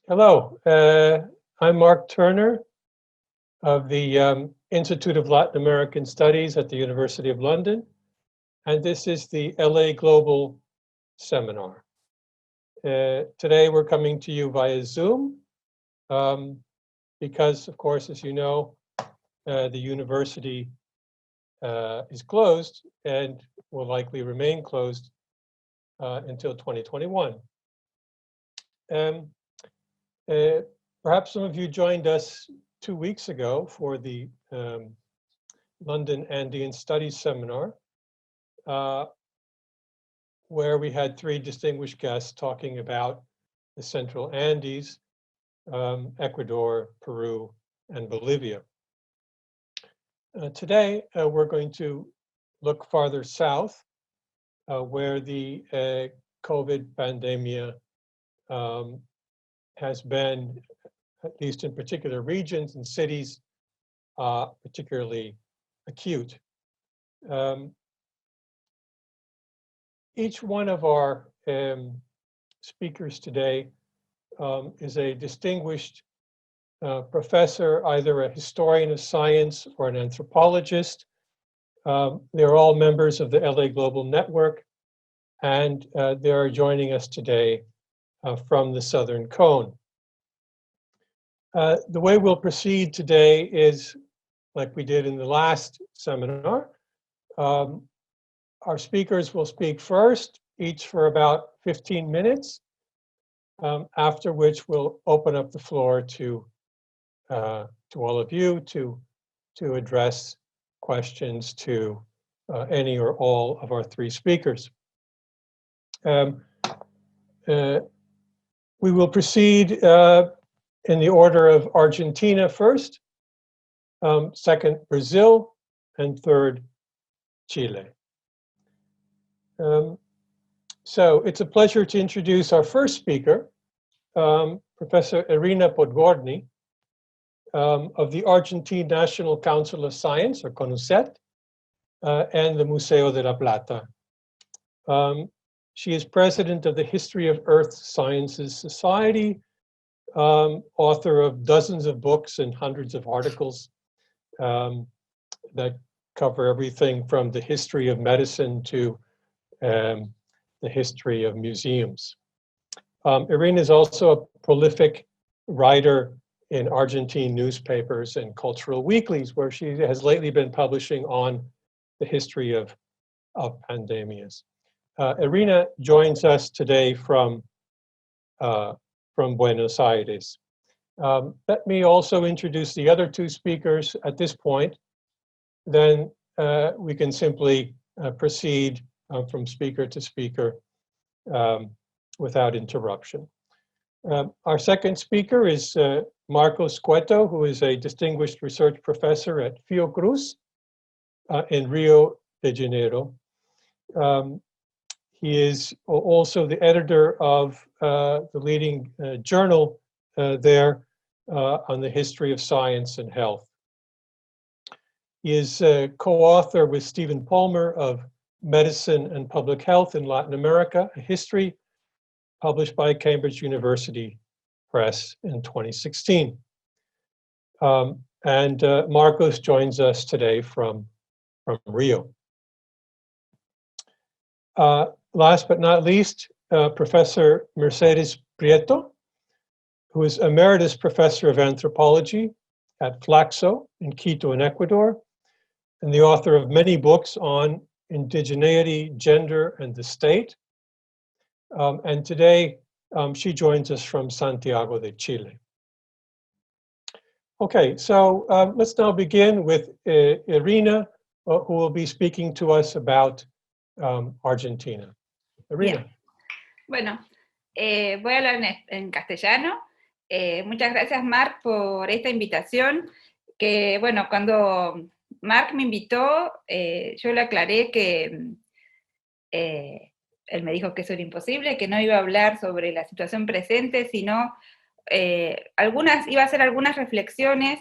Hello, I'm Mark Turner of the Institute of Latin American Studies at the University of London, and this is the LA Global Seminar. Today we're coming to you via Zoom because, of course, as you know, the university is closed and will likely remain closed until 2021. Perhaps some of you joined us 2 weeks ago for the London Andean Studies Seminar, where we had 3 distinguished guests talking about the Central Andes, Ecuador, Peru, and Bolivia. Today, we're going to look farther south, where the COVID pandemia has been, at least in particular regions and cities, particularly acute. Each one of our speakers today is a distinguished professor, either a historian of science or an anthropologist. They're all members of the LA Global Network, and they are joining us today from the Southern Cone. The way we'll proceed today is like we did in the last seminar. Our speakers will speak first, each for about 15 minutes, after which we'll open up the floor to all of you to address questions to any or all of our 3 speakers. We will proceed in the order of Argentina first, second Brazil, and third Chile. So it's a pleasure to introduce our first speaker, Professor Irina Podgorny, of the Argentine National Council of Science, or CONUCET, and the Museo de la Plata. She is president of the History of Earth Sciences Society, author of dozens of books and hundreds of articles that cover everything from the history of medicine to the history of museums. Irina is also a prolific writer in Argentine newspapers and cultural weeklies, where she has lately been publishing on the history of pandemias. Irina joins us today from Buenos Aires. Let me also introduce the other 2 speakers at this point. Then we can simply proceed from speaker to speaker without interruption. Our second speaker is Marcos Cueto, who is a distinguished research professor at Fiocruz in Rio de Janeiro. He is also the editor of the leading journal there on the history of science and health. He is co-author with Stephen Palmer of Medicine and Public Health in Latin America, a history, published by Cambridge University Press in 2016. And Marcos joins us today from Rio. Last but not least, Professor Mercedes Prieto, who is Emeritus Professor of Anthropology at Flaxo in Quito in Ecuador, and the author of many books on indigeneity, gender, and the state. And today, she joins us from Santiago de Chile. Okay, so let's now begin with Irina, who will be speaking to us about Argentina. Irina. Bien. Bueno, voy a hablar en castellano. Muchas gracias, Mark, por esta invitación, que, bueno, cuando Mark me invitó, yo le aclaré que él me dijo que eso era imposible, que no iba a hablar sobre la situación presente, sino iba a hacer algunas reflexiones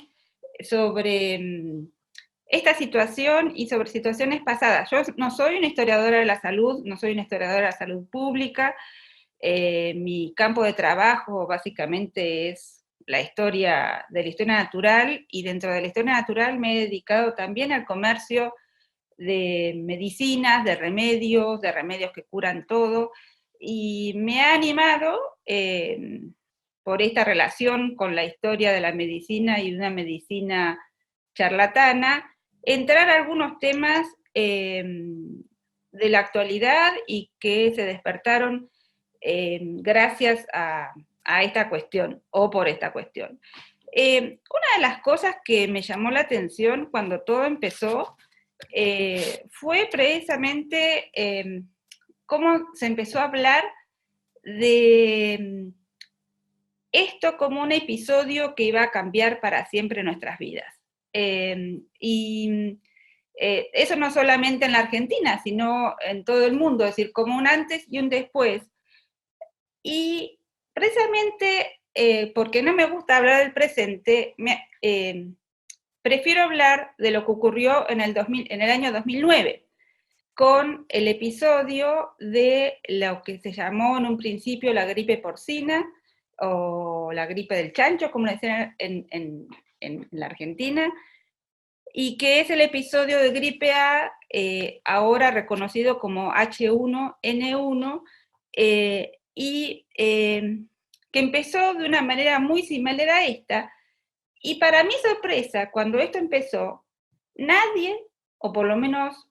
sobre esta situación y sobre situaciones pasadas. Yo no soy una historiadora de la salud, no soy una historiadora de la salud pública, Mi campo de trabajo básicamente es la historia de la historia natural, y dentro de la historia natural me he dedicado también al comercio de medicinas, de remedios que curan todo, y me ha animado por esta relación con la historia de la medicina y de una medicina charlatana, entrar a algunos temas de la actualidad y que se despertaron gracias a esta cuestión, o por esta cuestión. Una de las cosas que me llamó la atención cuando todo empezó fue precisamente cómo se empezó a hablar de esto como un episodio que iba a cambiar para siempre nuestras vidas. Eso no solamente en la Argentina, sino en todo el mundo, es decir, como un antes y un después. Y precisamente porque no me gusta hablar del presente, prefiero hablar de lo que ocurrió en el año 2009, con el episodio de lo que se llamó en un principio la gripe porcina, o la gripe del chancho, como le decían en la Argentina, y que es el episodio de gripe A, ahora reconocido como H1N1, que empezó de una manera muy similar a esta, y para mi sorpresa, cuando esto empezó, nadie, o por lo menos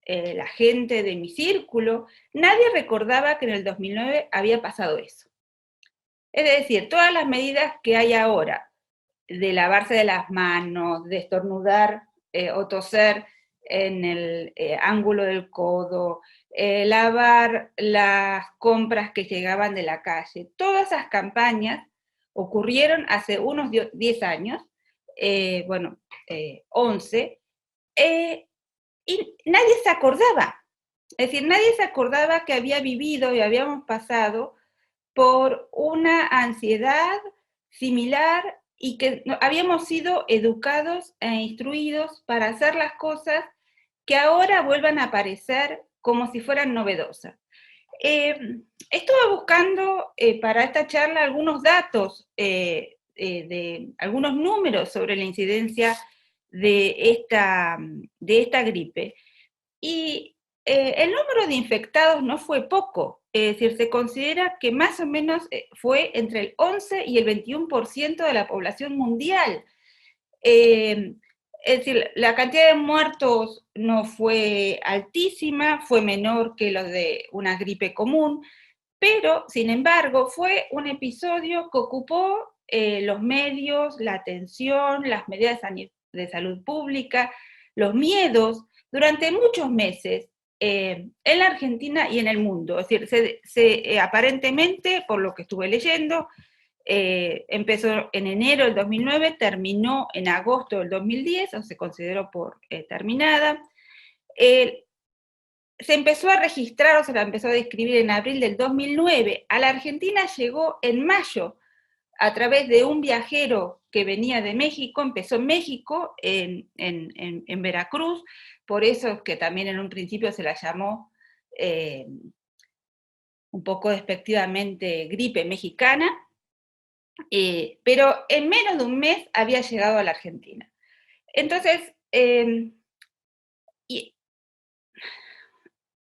la gente de mi círculo, nadie recordaba que en el 2009 había pasado eso. Es decir, todas las medidas que hay ahora, de lavarse de las manos, de estornudar o toser en el ángulo del codo, lavar las compras que llegaban de la calle, todas esas campañas ocurrieron hace unos 10 años, 11, y nadie se acordaba. Es decir, nadie se acordaba que había vivido y habíamos pasado por una ansiedad similar y que habíamos sido educados e instruidos para hacer las cosas que ahora vuelvan a aparecer como si fueran novedosas. Estuve buscando para esta charla algunos datos, de algunos números sobre la incidencia de esta gripe, y el número de infectados no fue poco, es decir, se considera que más o menos fue entre el 11 y el 21% de la población mundial. Es decir, la cantidad de muertos no fue altísima, fue menor que lo de una gripe común, pero, sin embargo, fue un episodio que ocupó los medios, la atención, las medidas de salud pública, los miedos, durante muchos meses, en la Argentina y en el mundo. Es decir, aparentemente, por lo que estuve leyendo, empezó en enero del 2009, terminó en agosto del 2010, o se consideró por terminada. Se empezó a registrar, o se la empezó a describir en abril del 2009. A la Argentina llegó en mayo, a través de un viajero que venía de México, empezó en México, en Veracruz, por eso es que también en un principio se la llamó un poco despectivamente gripe mexicana, pero en menos de un mes había llegado a la Argentina. Entonces,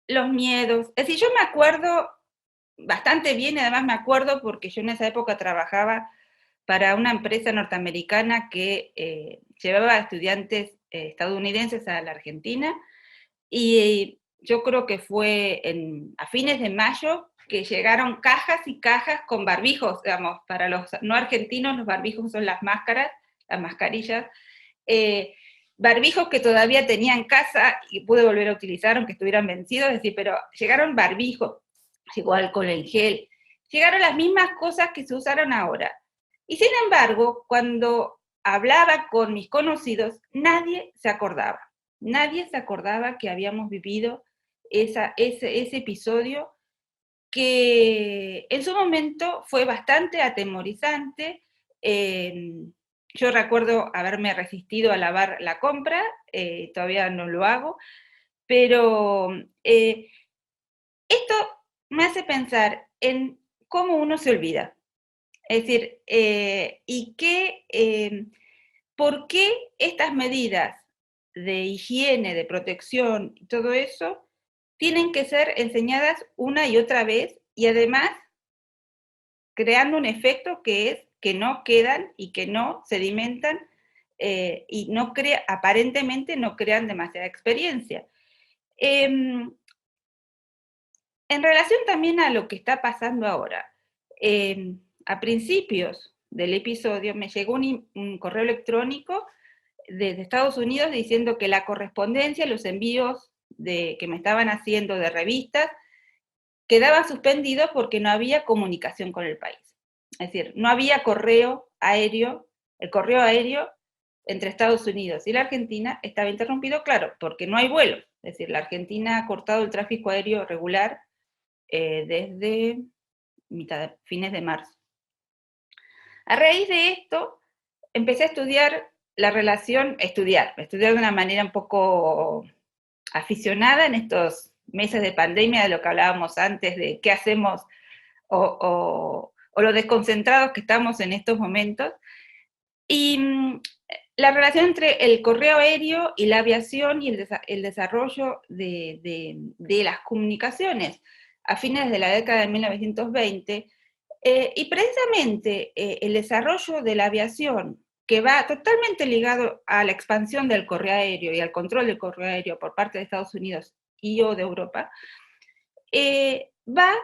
los miedos, es decir, yo me acuerdo bastante bien, y además me acuerdo porque yo en esa época trabajaba para una empresa norteamericana que llevaba a estudiantes estadounidenses a la Argentina, y yo creo que fue a fines de mayo que llegaron cajas y cajas con barbijos, digamos, para los no argentinos los barbijos son las máscaras, las mascarillas, barbijos que todavía tenía en casa y pude volver a utilizar aunque estuvieran vencidos, es decir, pero llegaron barbijos, llegó alcohol en gel, llegaron las mismas cosas que se usaron ahora. Y sin embargo, cuando hablaba con mis conocidos, nadie se acordaba que habíamos vivido ese episodio, que en su momento fue bastante atemorizante. Yo recuerdo haberme resistido a lavar la compra, todavía no lo hago, pero esto me hace pensar en cómo uno se olvida. Es decir, ¿por qué estas medidas de higiene, de protección y todo eso tienen que ser enseñadas una y otra vez y además creando un efecto que es que no quedan y que no sedimentan y aparentemente no crean demasiada experiencia? En relación también a lo que está pasando ahora, a principios del episodio me llegó un correo electrónico desde Estados Unidos diciendo que la correspondencia, los envíos que me estaban haciendo de revistas, quedaban suspendidos porque no había comunicación con el país. Es decir, no había correo aéreo, el correo aéreo entre Estados Unidos y la Argentina estaba interrumpido, claro, porque no hay vuelos. Es decir, la Argentina ha cortado el tráfico aéreo regular desde fines de marzo. A raíz de esto, empecé a estudiar la relación, estudiar de una manera un poco aficionada en estos meses de pandemia, de lo que hablábamos antes, de qué hacemos o lo desconcentrados que estamos en estos momentos. Y la relación entre el correo aéreo y la aviación y el desarrollo de las comunicaciones a fines de la década de 1920, y precisamente el desarrollo de la aviación, que va totalmente ligado a la expansión del correo aéreo y al control del correo aéreo por parte de Estados Unidos y o de Europa, va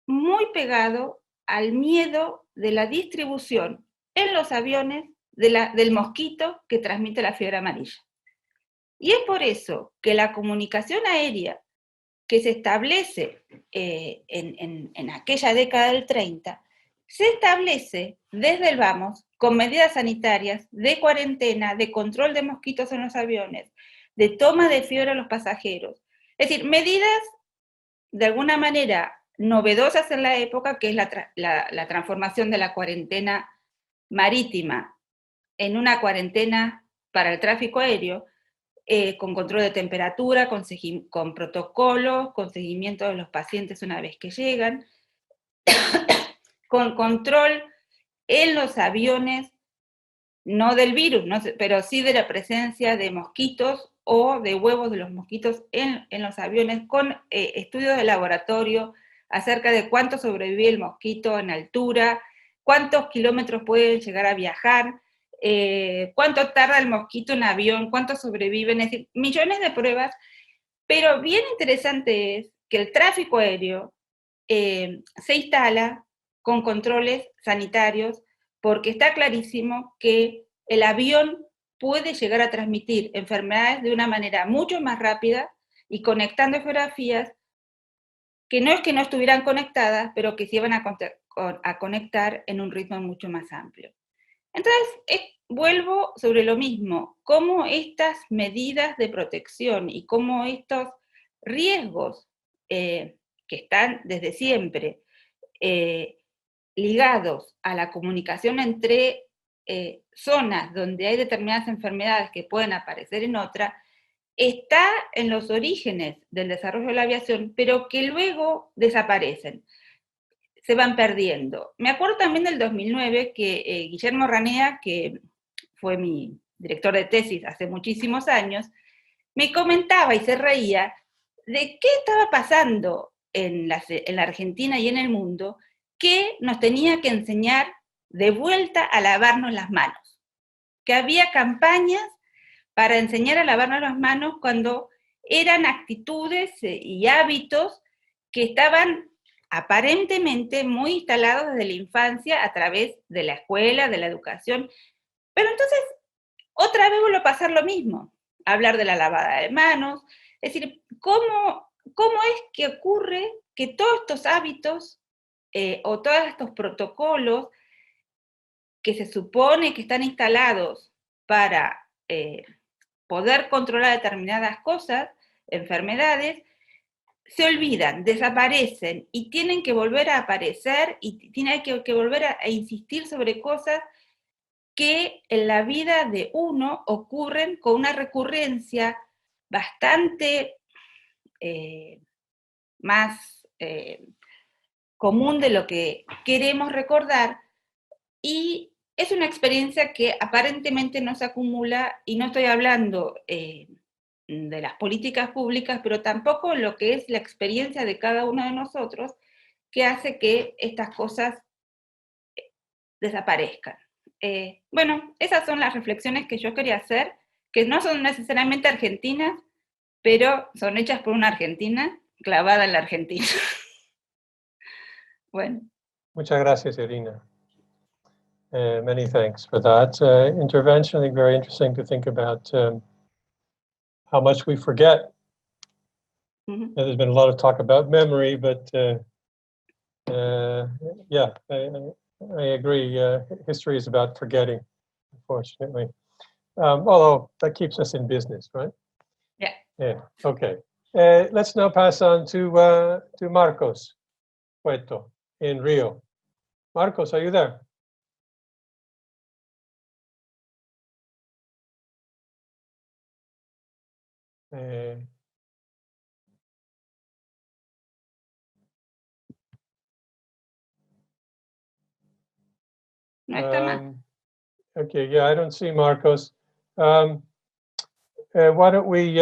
muy pegado al miedo de la distribución en los aviones del mosquito que transmite la fiebre amarilla. Y es por eso que la comunicación aérea que se establece en aquella década del 30, se establece desde el vamos con medidas sanitarias de cuarentena, de control de mosquitos en los aviones, de toma de fiebre a los pasajeros. Es decir, medidas de alguna manera novedosas en la época, que es la transformación de la cuarentena marítima en una cuarentena para el tráfico aéreo, con control de temperatura, con protocolos, con seguimiento de los pacientes una vez que llegan, con control en los aviones, no del virus, pero sí de la presencia de mosquitos o de huevos de los mosquitos en los aviones, con estudios de laboratorio acerca de cuánto sobrevive el mosquito en altura, cuántos kilómetros pueden llegar a viajar, cuánto tarda el mosquito en avión, cuánto sobreviven, es decir, millones de pruebas, pero bien interesante es que el tráfico aéreo se instala con controles sanitarios porque está clarísimo que el avión puede llegar a transmitir enfermedades de una manera mucho más rápida y conectando geografías que no es que no estuvieran conectadas, pero que se iban a conectar en un ritmo mucho más amplio. Entonces, vuelvo sobre lo mismo, cómo estas medidas de protección y cómo estos riesgos que están desde siempre ligados a la comunicación entre zonas donde hay determinadas enfermedades que pueden aparecer en otra, está en los orígenes del desarrollo de la aviación, pero que luego desaparecen, se van perdiendo. Me acuerdo también del 2009 que Guillermo Ranea, que fue mi director de tesis hace muchísimos años, me comentaba y se reía de qué estaba pasando en la Argentina y en el mundo que nos tenía que enseñar de vuelta a lavarnos las manos, que había campañas para enseñar a lavarnos las manos cuando eran actitudes y hábitos que estaban aparentemente muy instalados desde la infancia a través de la escuela, de la educación. Pero entonces, otra vez vuelve a pasar lo mismo, hablar de la lavada de manos, es decir, ¿cómo es que ocurre que todos estos hábitos o todos estos protocolos que se supone que están instalados para poder controlar determinadas cosas, enfermedades, se olvidan, desaparecen y tienen que volver a aparecer y tienen que volver a insistir sobre cosas que en la vida de uno ocurren con una recurrencia bastante más común de lo que queremos recordar, y es una experiencia que aparentemente no se acumula, y no estoy hablando de las políticas públicas, pero tampoco lo que es la experiencia de cada uno de nosotros, que hace que estas cosas desaparezcan. Bueno, esas son las reflexiones que yo quería hacer, que no son necesariamente argentinas, pero son hechas por una argentina clavada en la Argentina. Bueno. Muchas gracias, Irina. Many thanks for that intervention. I think very interesting to think about how much we forget. Mm-hmm. There's been a lot of talk about memory, but yeah, I agree. History is about forgetting, unfortunately. Although that keeps us in business, right? Yeah. Yeah. Okay. Let's now pass on to Marcos Cueto in Rio. Marcos, are you there? No está mal. Okay, yeah, I don't see Marcos. Why don't we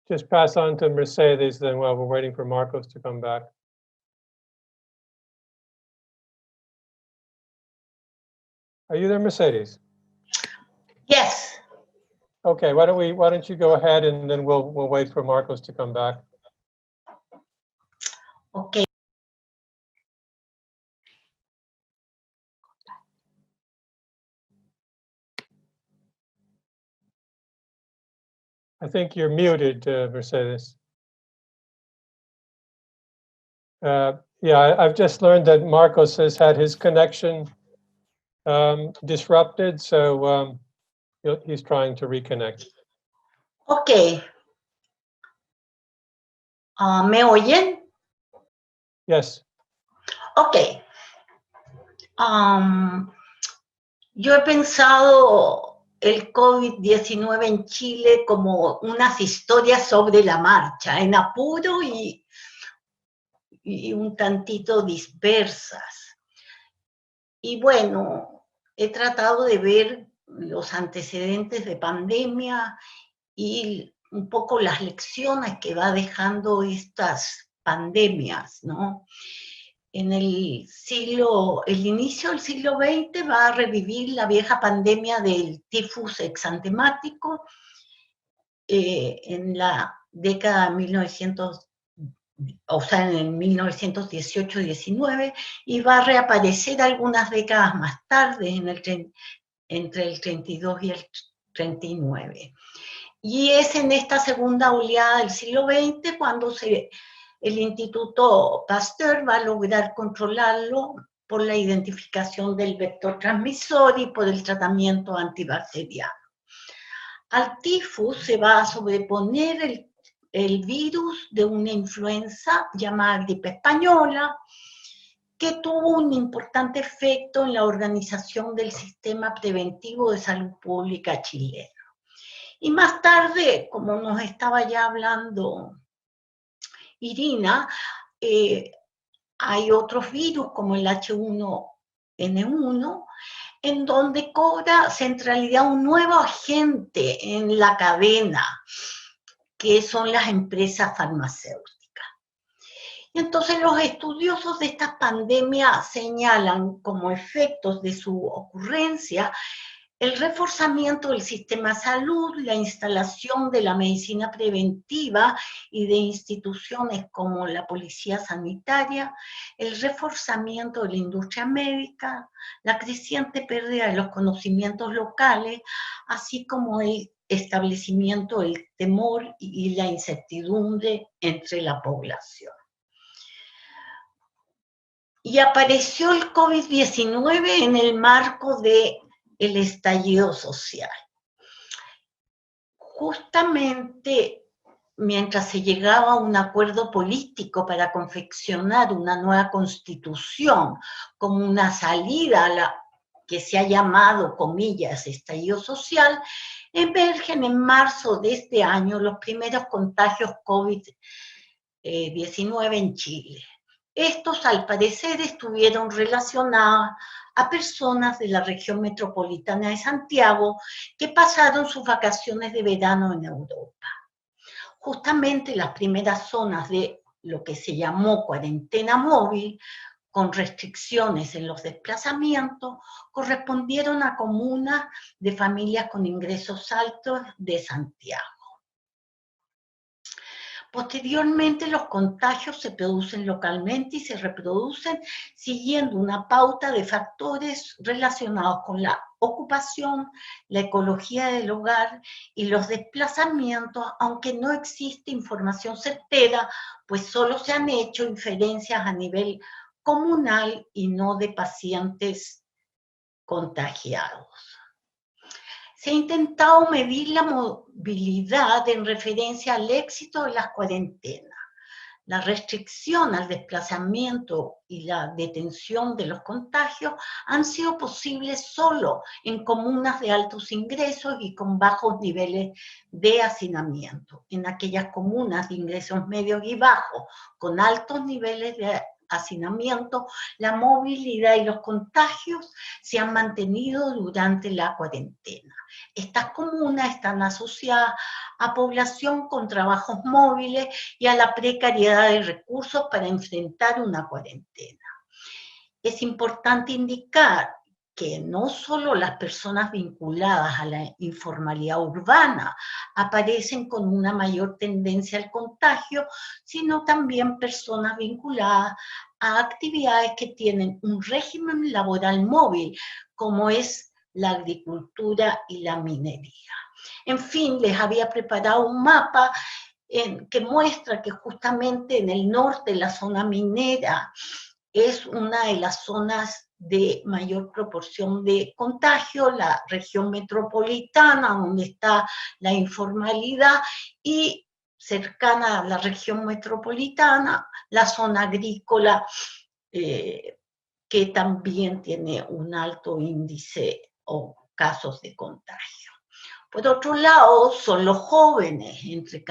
just pass on to Mercedes then while we're waiting for Marcos to come back. Are you there, Mercedes? Yes. Okay, why don't you go ahead and then we'll wait for Marcos to come back. Okay. I think you're muted, Mercedes. Yeah, I've just learned that Marcos has had his connection disrupted, so he's trying to reconnect. Okay. ¿Me oyen? Yes. Okay. Yo he pensado el COVID-19 en Chile como unas historias sobre la marcha, en apuro y un tantito dispersas. Y bueno, he tratado de ver los antecedentes de pandemia y un poco las lecciones que va dejando estas pandemias, ¿no? En el inicio del siglo XX va a revivir la vieja pandemia del tifus exantemático en la década de 1918-19, y va a reaparecer algunas décadas más tarde, entre el 32 y el 39. Y es en esta segunda oleada del siglo XX cuando el Instituto Pasteur va a lograr controlarlo por la identificación del vector transmisor y por el tratamiento antibacteriano. Al tifus se va a sobreponer el virus de una influenza llamada gripe española, que tuvo un importante efecto en la organización del sistema preventivo de salud pública chileno. Y más tarde, como nos estaba ya hablando Irina, hay otros virus como el H1N1, en donde cobra centralidad un nuevo agente en la cadena, que son las empresas farmacéuticas. Y entonces los estudiosos de estas pandemias señalan como efectos de su ocurrencia el reforzamiento del sistema de salud, la instalación de la medicina preventiva y de instituciones como la policía sanitaria, el reforzamiento de la industria médica, la creciente pérdida de los conocimientos locales, así como el establecimiento del temor y la incertidumbre entre la población. Y apareció el COVID-19 en el marco del estallido social. Justamente mientras se llegaba a un acuerdo político para confeccionar una nueva constitución como una salida a la que se ha llamado, comillas, estallido social, emergen en marzo de este año los primeros contagios COVID-19 en Chile. Estos, al parecer, estuvieron relacionados a personas de la región metropolitana de Santiago que pasaron sus vacaciones de verano en Europa. Justamente las primeras zonas de lo que se llamó cuarentena móvil, con restricciones en los desplazamientos, correspondieron a comunas de familias con ingresos altos de Santiago. Posteriormente, los contagios se producen localmente y se reproducen siguiendo una pauta de factores relacionados con la ocupación, la ecología del hogar y los desplazamientos, aunque no existe información certera, pues solo se han hecho inferencias a nivel comunal y no de pacientes contagiados. Se ha intentado medir la movilidad en referencia al éxito de las cuarentenas. La restricción al desplazamiento y la detención de los contagios han sido posibles solo en comunas de altos ingresos y con bajos niveles de hacinamiento. En aquellas comunas de ingresos medios y bajos, con altos niveles de hacinamiento, la movilidad y los contagios se han mantenido durante la cuarentena. Estas comunas están asociadas a población con trabajos móviles y a la precariedad de recursos para enfrentar una cuarentena. Es importante indicar que no solo las personas vinculadas a la informalidad urbana aparecen con una mayor tendencia al contagio, sino también personas vinculadas a actividades que tienen un régimen laboral móvil, como es la agricultura y la minería. En fin, les había preparado un mapa que muestra que justamente en el norte, la zona minera, es una de las zonas de mayor proporción de contagio, la región metropolitana, donde está la informalidad, y cercana a la región metropolitana, la zona agrícola, que también tiene un alto índice o casos de contagio. Por otro lado, son los jóvenes entre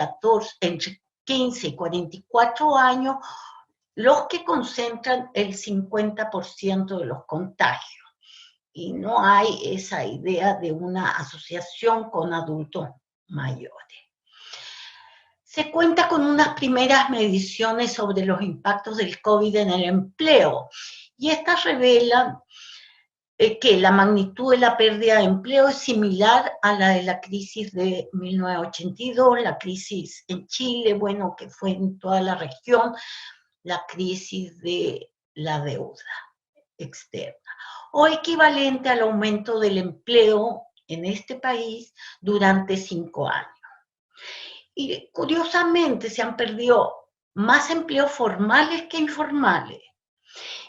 15 y 44 años los que concentran el 50% de los contagios. Y no hay esa idea de una asociación con adultos mayores. Se cuenta con unas primeras mediciones sobre los impactos del COVID en el empleo, y estas revelan que la magnitud de la pérdida de empleo es similar a la de la crisis de 1982, la crisis en Chile, bueno, que fue en toda la región, la crisis de la deuda externa, o equivalente al aumento del empleo en este país durante 5 años. Y curiosamente se han perdido más empleos formales que informales.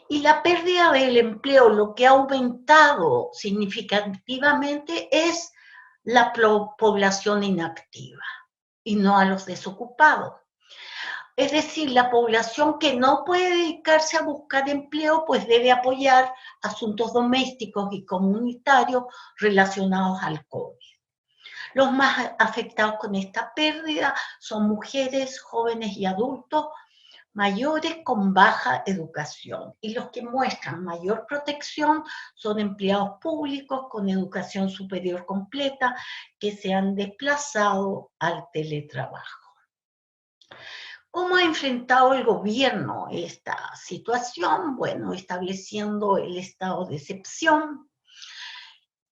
Y la pérdida del empleo, lo que ha aumentado significativamente es la población inactiva y no a los desocupados. Es decir, la población que no puede dedicarse a buscar empleo, pues debe apoyar asuntos domésticos y comunitarios relacionados al COVID. Los más afectados con esta pérdida son mujeres, jóvenes y adultos mayores con baja educación, y los que muestran mayor protección son empleados públicos con educación superior completa que se han desplazado al teletrabajo. ¿Cómo ha enfrentado el gobierno esta situación? Bueno, estableciendo el estado de excepción,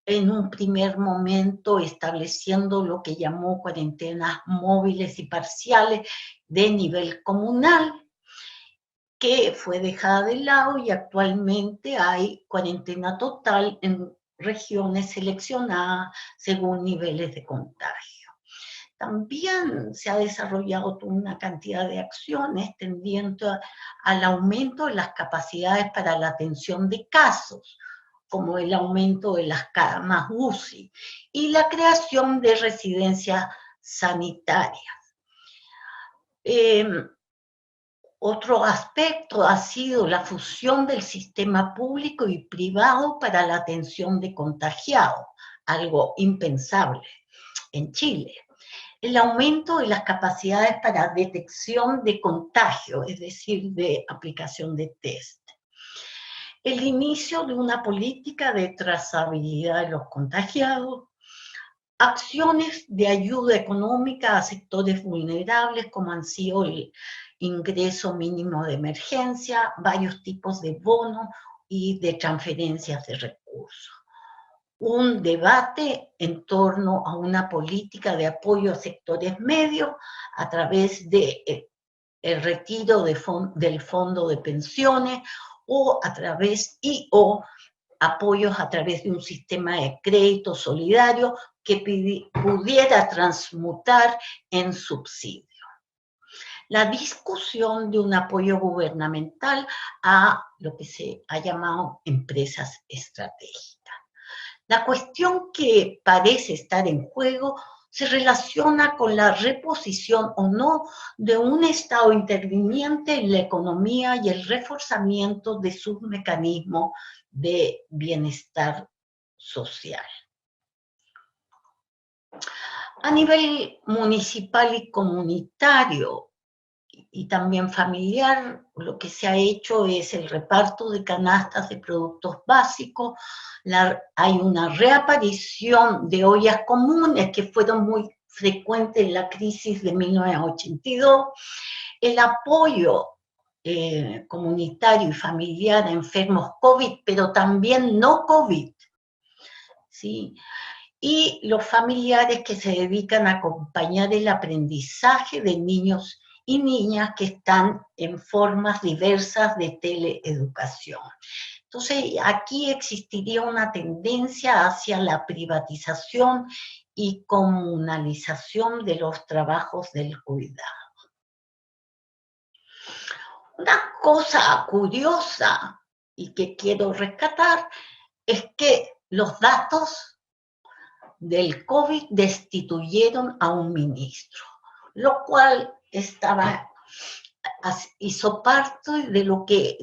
en un primer momento estableciendo lo que llamó cuarentenas móviles y parciales de nivel comunal, que fue dejada de lado, y actualmente hay cuarentena total en regiones seleccionadas según niveles de contagio. También se ha desarrollado toda una cantidad de acciones tendiendo al aumento de las capacidades para la atención de casos, como el aumento de las camas UCI y la creación de residencias sanitarias. Otro aspecto ha sido la fusión del sistema público y privado para la atención de contagiados, algo impensable en Chile. el aumento de las capacidades para detección de contagio, es decir, de aplicación de test. El inicio de una política de trazabilidad de los contagiados, acciones de ayuda económica a sectores vulnerables, como han sido el ingreso mínimo de emergencia, varios tipos de bonos y de transferencias de recursos. Un debate en torno a una política de apoyo a sectores medios a través de el retiro del fondo de pensiones o a través o apoyos a través de un sistema de crédito solidario que pudiera transmutar en subsidio. La discusión de un apoyo gubernamental a lo que se ha llamado empresas estratégicas. La cuestión que parece estar en juego se relaciona con la reposición o no de un Estado interviniente en la economía y el reforzamiento de sus mecanismos de bienestar social. A nivel municipal y comunitario, y también familiar, lo que se ha hecho es el reparto de canastas de productos básicos, hay una reaparición de ollas comunes que fueron muy frecuentes en la crisis de 1982, el apoyo comunitario y familiar a enfermos COVID, pero también no COVID, ¿sí? Y los familiares que se dedican a acompañar el aprendizaje de niños y niñas que están en formas diversas de teleeducación. Entonces, aquí existiría una tendencia hacia la privatización y comunalización de los trabajos del cuidado. Una cosa curiosa y que quiero rescatar es que los datos del COVID destituyeron a un ministro, lo cual hizo parte de lo que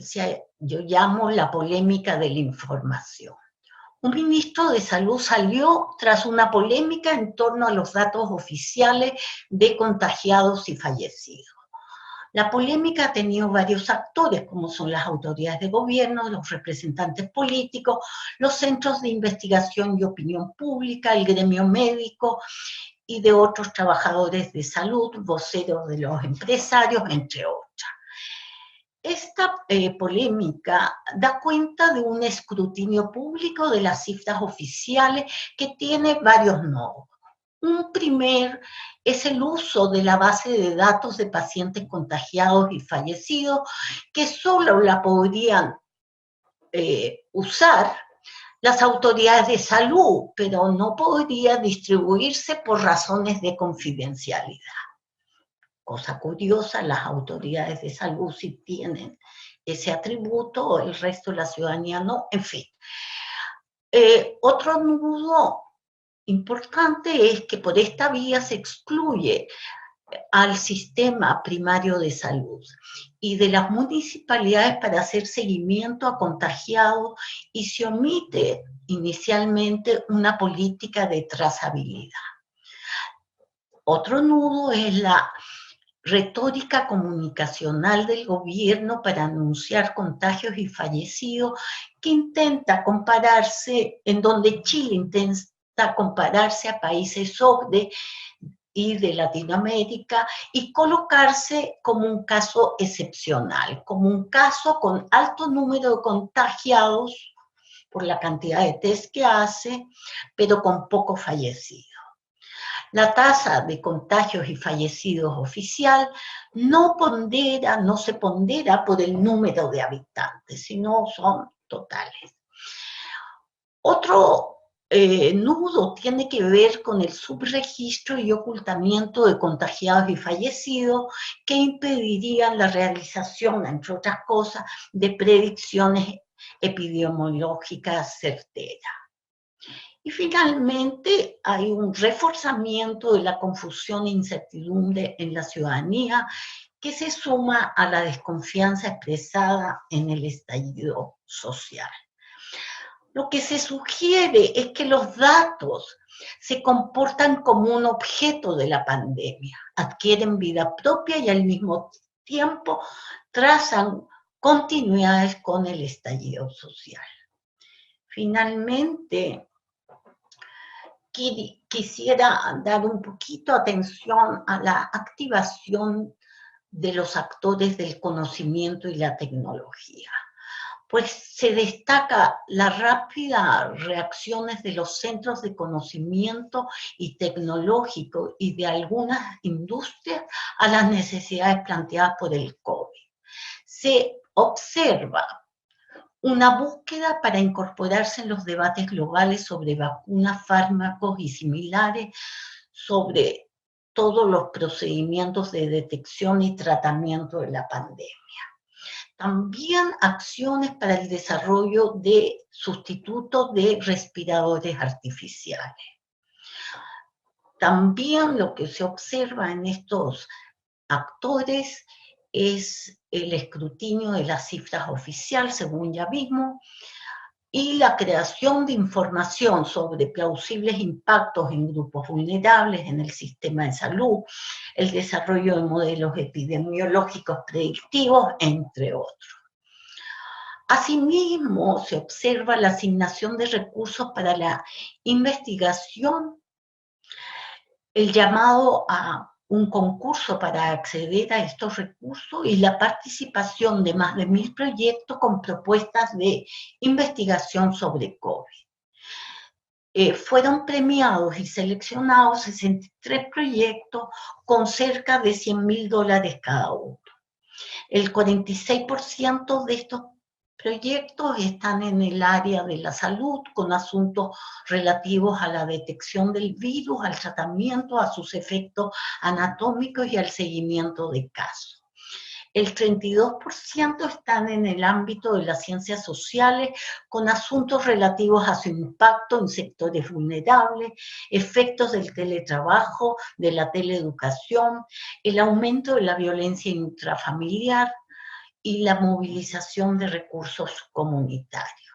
yo llamo la polémica de la información. Un ministro de Salud salió tras una polémica en torno a los datos oficiales de contagiados y fallecidos. La polémica ha tenido varios actores, como son las autoridades de gobierno, los representantes políticos, los centros de investigación y opinión pública, el gremio médico y de otros trabajadores de salud, voceros de los empresarios, entre otras. Esta polémica da cuenta de un escrutinio público de las cifras oficiales que tiene varios nodos. Un primer es el uso de la base de datos de pacientes contagiados y fallecidos, que solo la podrían usar las autoridades de salud, pero no podría distribuirse por razones de confidencialidad. Cosa curiosa, las autoridades de salud sí tienen ese atributo, el resto de la ciudadanía no, en fin. Otro nudo importante es que por esta vía se excluye al sistema primario de salud y de las municipalidades para hacer seguimiento a contagiados y se omite inicialmente una política de trazabilidad. Otro nudo es la retórica comunicacional del gobierno para anunciar contagios y fallecidos que intenta compararse, en donde Chile intenta compararse a países OCDE y de Latinoamérica y colocarse como un caso excepcional, como un caso con alto número de contagiados por la cantidad de test que hace, pero con pocos fallecidos. La tasa de contagios y fallecidos oficial no se pondera por el número de habitantes, sino son totales. Otro nudo tiene que ver con el subregistro y ocultamiento de contagiados y fallecidos que impedirían la realización, entre otras cosas, de predicciones epidemiológicas certeras. Y finalmente hay un reforzamiento de la confusión e incertidumbre en la ciudadanía que se suma a la desconfianza expresada en el estallido social. Lo que se sugiere es que los datos se comportan como un objeto de la pandemia, adquieren vida propia y al mismo tiempo trazan continuidades con el estallido social. Finalmente, quisiera dar un poquito atención a la activación de los actores del conocimiento y la tecnología, pues se destaca las rápidas reacciones de los centros de conocimiento y tecnológico y de algunas industrias a las necesidades planteadas por el COVID. Se observa una búsqueda para incorporarse en los debates globales sobre vacunas, fármacos y similares, sobre todos los procedimientos de detección y tratamiento de la pandemia. También acciones para el desarrollo de sustitutos de respiradores artificiales. También lo que se observa en estos actores es el escrutinio de las cifras oficiales, según ya vimos, y la creación de información sobre plausibles impactos en grupos vulnerables en el sistema de salud, el desarrollo de modelos epidemiológicos predictivos, entre otros. Asimismo, se observa la asignación de recursos para la investigación, el llamado a un concurso para acceder a estos recursos y la participación de más de 1000 proyectos con propuestas de investigación sobre COVID. Fueron premiados y seleccionados 63 proyectos con cerca de $100.000 cada uno. El 46% de estos proyectos están en el área de la salud, con asuntos relativos a la detección del virus, al tratamiento, a sus efectos anatómicos y al seguimiento de casos. El 32% están en el ámbito de las ciencias sociales, con asuntos relativos a su impacto en sectores vulnerables, efectos del teletrabajo, de la teleeducación, el aumento de la violencia intrafamiliar y la movilización de recursos comunitarios.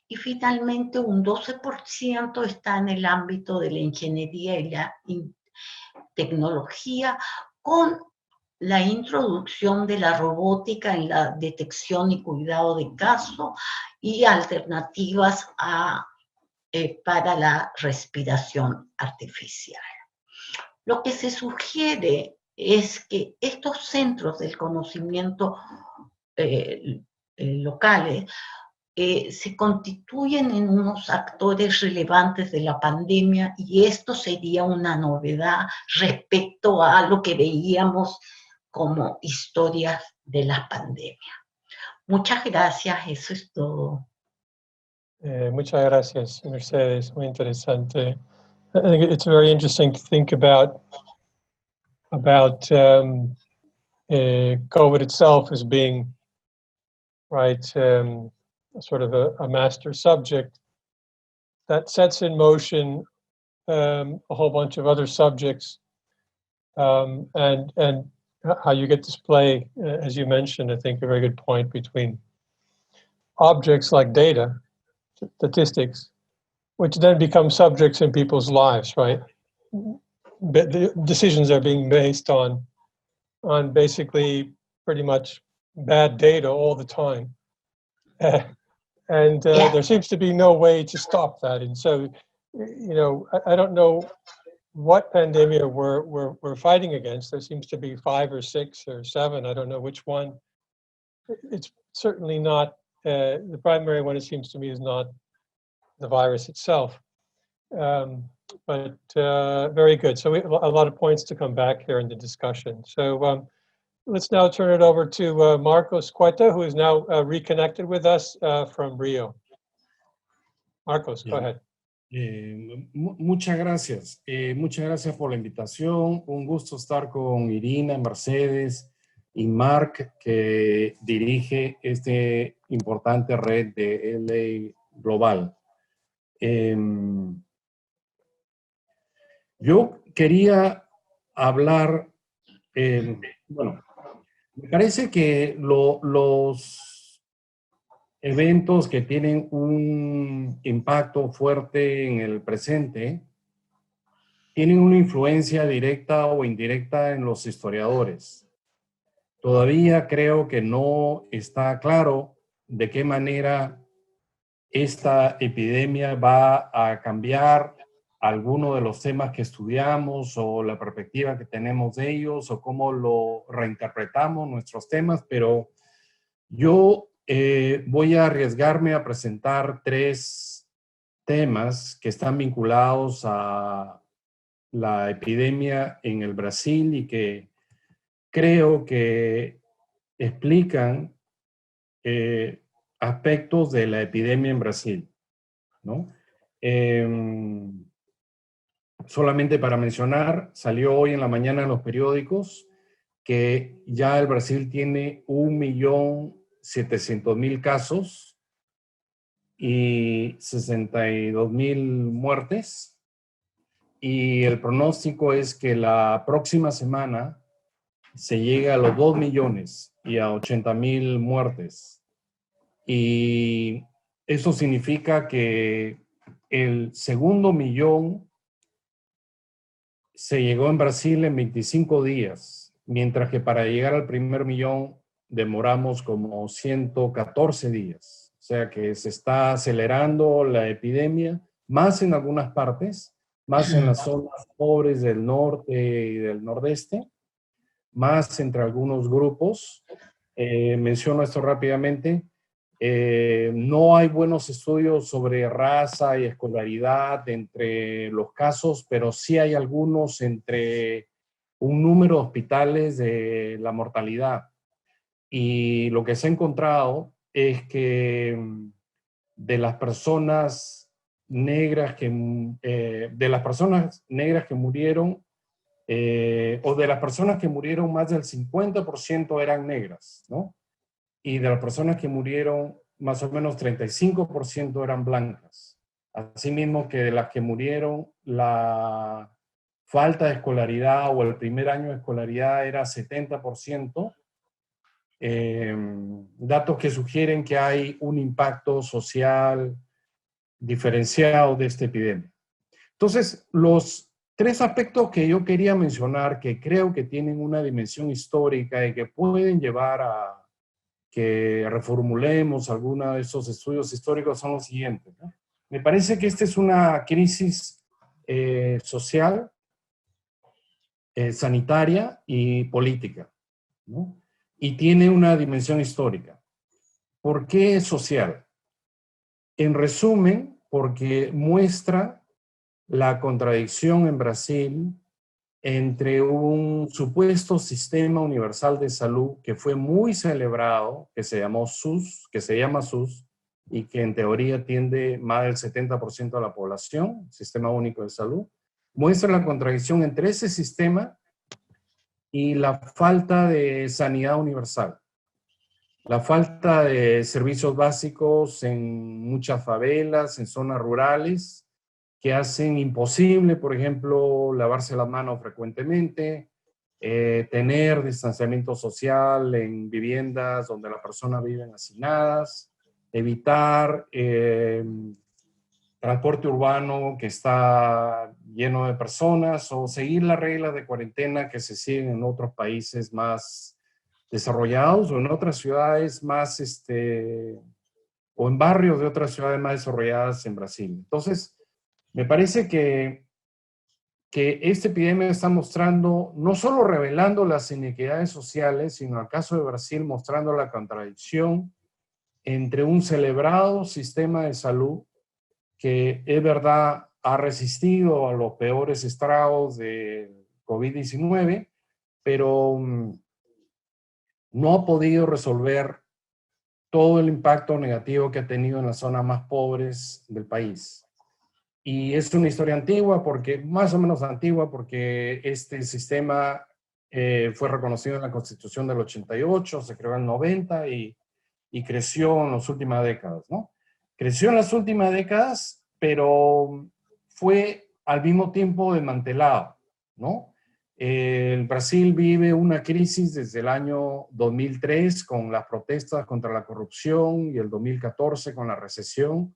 Y finalmente un 12% está en el ámbito de la ingeniería y la tecnología, con la introducción de la robótica en la detección y cuidado de casos y alternativas para la respiración artificial. Lo que se sugiere es que estos centros del conocimiento locales se constituyen en unos actores relevantes de la pandemia, y esto sería una novedad respecto a lo que veíamos como historias de la pandemia. Muchas gracias, eso es todo. Muchas gracias, Mercedes. Muy interesante. I think it's very interesting to think about COVID itself as being, right, sort of a master subject that sets in motion a whole bunch of other subjects, and how you get to play, as you mentioned, I think a very good point between objects like data, statistics, which then become subjects in people's lives, right? But the decisions are being based on basically pretty much bad data all the time. And there seems to be no way to stop that. And so, you know, I don't know what pandemic we're fighting against. There seems to be 5 or 6 or 7. I don't know which one. It's certainly not, the primary one, it seems to me, is not the virus itself. But very good. So a lot of points to come back here in the discussion. So let's now turn it over to Marcos Cueta, who is now reconnected with us from Rio. Marcos, go ahead. Muchas gracias. Muchas gracias por la invitación. Un gusto estar con Irina, Mercedes y Mark, que dirige este importante red de LA Global. Yo quería hablar, bueno, me parece que los eventos que tienen un impacto fuerte en el presente tienen una influencia directa o indirecta en los historiadores. Todavía creo que no está claro de qué manera esta epidemia va a cambiar alguno de los temas que estudiamos o la perspectiva que tenemos de ellos o cómo lo reinterpretamos nuestros temas, pero yo voy a arriesgarme a presentar 3 temas que están vinculados a la epidemia en el Brasil y que creo que explican aspectos de la epidemia en Brasil, ¿no? Solamente para mencionar, salió hoy en la mañana en los periódicos que ya el Brasil tiene 1.700.000 casos y 62.000 muertes. Y el pronóstico es que la próxima semana se llegue a los 2 millones y a 80.000 muertes. Y eso significa que el segundo millón se llegó en Brasil en 25 días, mientras que para llegar al primer millón demoramos como 114 días. O sea que se está acelerando la epidemia, más en algunas partes, más en las zonas pobres del norte y del nordeste, más entre algunos grupos. Menciono esto rápidamente. No hay buenos estudios sobre raza y escolaridad entre los casos, pero sí hay algunos entre un número de hospitales de la mortalidad. Y lo que se ha encontrado es que de las personas negras que murieron, o de las personas que murieron, más del 50% eran negras, ¿no? Y de las personas que murieron, más o menos 35% eran blancas. Asimismo que de las que murieron, la falta de escolaridad o el primer año de escolaridad era 70%. Datos que sugieren que hay un impacto social diferenciado de esta epidemia. Entonces, los 3 aspectos que yo quería mencionar, que creo que tienen una dimensión histórica y que pueden llevar a que reformulemos algunos de esos estudios históricos, son los siguientes, ¿no? Me parece que esta es una crisis social, sanitaria y política, ¿no? Y tiene una dimensión histórica. ¿Por qué social? En resumen, porque muestra la contradicción en Brasil entre un supuesto sistema universal de salud que fue muy celebrado, que se llama SUS, y que en teoría atiende más del 70% de la población, Sistema Único de Salud, muestra la contradicción entre ese sistema y la falta de sanidad universal, la falta de servicios básicos en muchas favelas, en zonas rurales, que hacen imposible, por ejemplo, lavarse las manos frecuentemente, tener distanciamiento social en viviendas donde las personas viven hacinadas, evitar transporte urbano que está lleno de personas o seguir las reglas de cuarentena que se siguen en otros países más desarrollados o en otras ciudades más, o en barrios de otras ciudades más desarrolladas en Brasil. Entonces, me parece que esta epidemia está mostrando, no solo revelando las inequidades sociales, sino en el caso de Brasil mostrando la contradicción entre un celebrado sistema de salud que es verdad ha resistido a los peores estragos de COVID-19, pero no ha podido resolver todo el impacto negativo que ha tenido en las zonas más pobres del país. Y es una historia antigua, más o menos antigua, porque este sistema fue reconocido en la Constitución del 88, se creó en el 90 y creció en las últimas décadas, ¿no? Creció en las últimas décadas, pero fue al mismo tiempo desmantelado, ¿no? El Brasil vive una crisis desde el año 2003 con las protestas contra la corrupción y el 2014 con la recesión,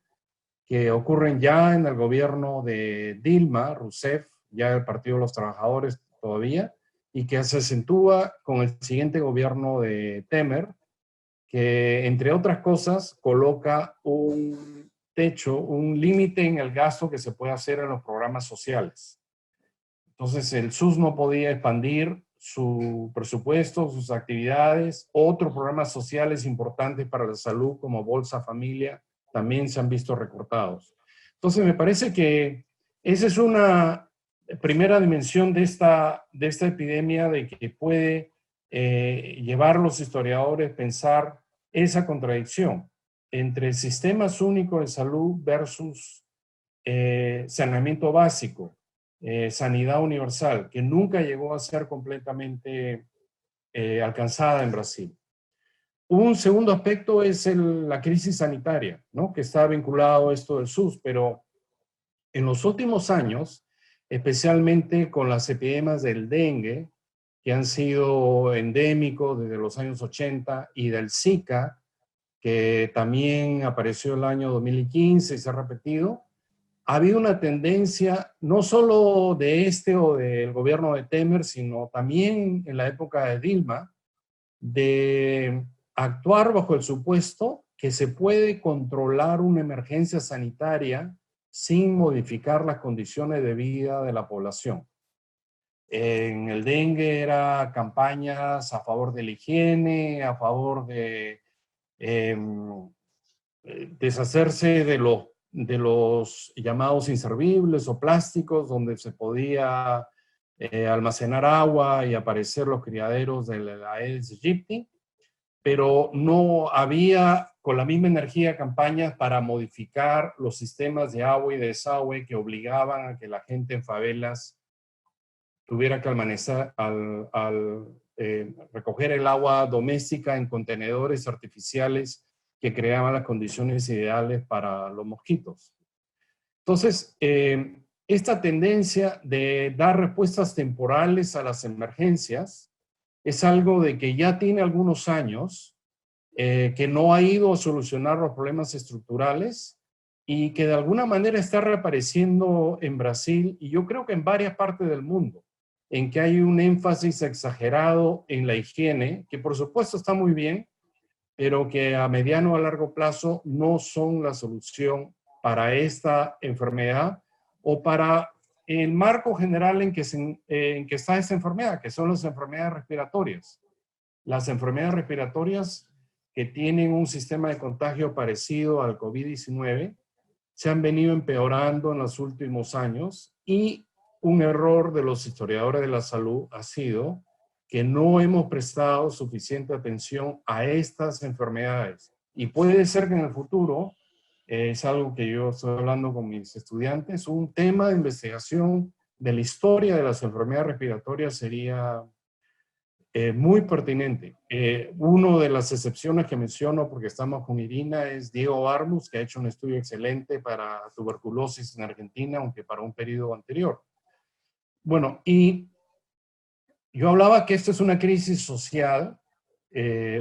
que ocurren ya en el gobierno de Dilma Rousseff, ya el Partido de los Trabajadores todavía, y que se acentúa con el siguiente gobierno de Temer, que entre otras cosas coloca un techo, un límite en el gasto que se puede hacer en los programas sociales. Entonces el SUS no podía expandir su presupuesto, sus actividades. Otros programas sociales importantes para la salud como Bolsa Familia también se han visto recortados. Entonces me parece que esa es una primera dimensión de esta epidemia, de que puede llevar a los historiadores a pensar esa contradicción entre sistemas únicos de salud versus saneamiento básico, sanidad universal, que nunca llegó a ser completamente alcanzada en Brasil. Un segundo aspecto es la crisis sanitaria, ¿no? Que está vinculado a esto del SUS, pero en los últimos años, especialmente con las epidemias del dengue, que han sido endémicos desde los años 80, y del Zika, que también apareció el año 2015 y se ha repetido, ha habido una tendencia, no solo de este o del gobierno de Temer, sino también en la época de Dilma, de actuar bajo el supuesto que se puede controlar una emergencia sanitaria sin modificar las condiciones de vida de la población. En el dengue era campañas a favor de la higiene, a favor de deshacerse de los llamados inservibles o plásticos, donde se podía almacenar agua y aparecer los criaderos de la Aedes aegypti, pero no había con la misma energía campañas para modificar los sistemas de agua y de desagüe que obligaban a que la gente en favelas tuviera que recoger el agua doméstica en contenedores artificiales que creaban las condiciones ideales para los mosquitos. Entonces, esta tendencia de dar respuestas temporales a las emergencias es algo de que ya tiene algunos años, que no ha ido a solucionar los problemas estructurales y que de alguna manera está reapareciendo en Brasil, y yo creo que en varias partes del mundo, en que hay un énfasis exagerado en la higiene, que por supuesto está muy bien, pero que a mediano o a largo plazo no son la solución para esta enfermedad o para el marco general en que está esta enfermedad, que son las enfermedades respiratorias. Las enfermedades respiratorias que tienen un sistema de contagio parecido al COVID-19 se han venido empeorando en los últimos años, y un error de los historiadores de la salud ha sido que no hemos prestado suficiente atención a estas enfermedades. Y puede ser que en el futuro, es algo que yo estoy hablando con mis estudiantes, un tema de investigación de la historia de las enfermedades respiratorias sería muy pertinente. Una de las excepciones que menciono, porque estamos con Irina, es Diego Armus, que ha hecho un estudio excelente para tuberculosis en Argentina, aunque para un periodo anterior. Bueno, y yo hablaba que esto es una crisis social,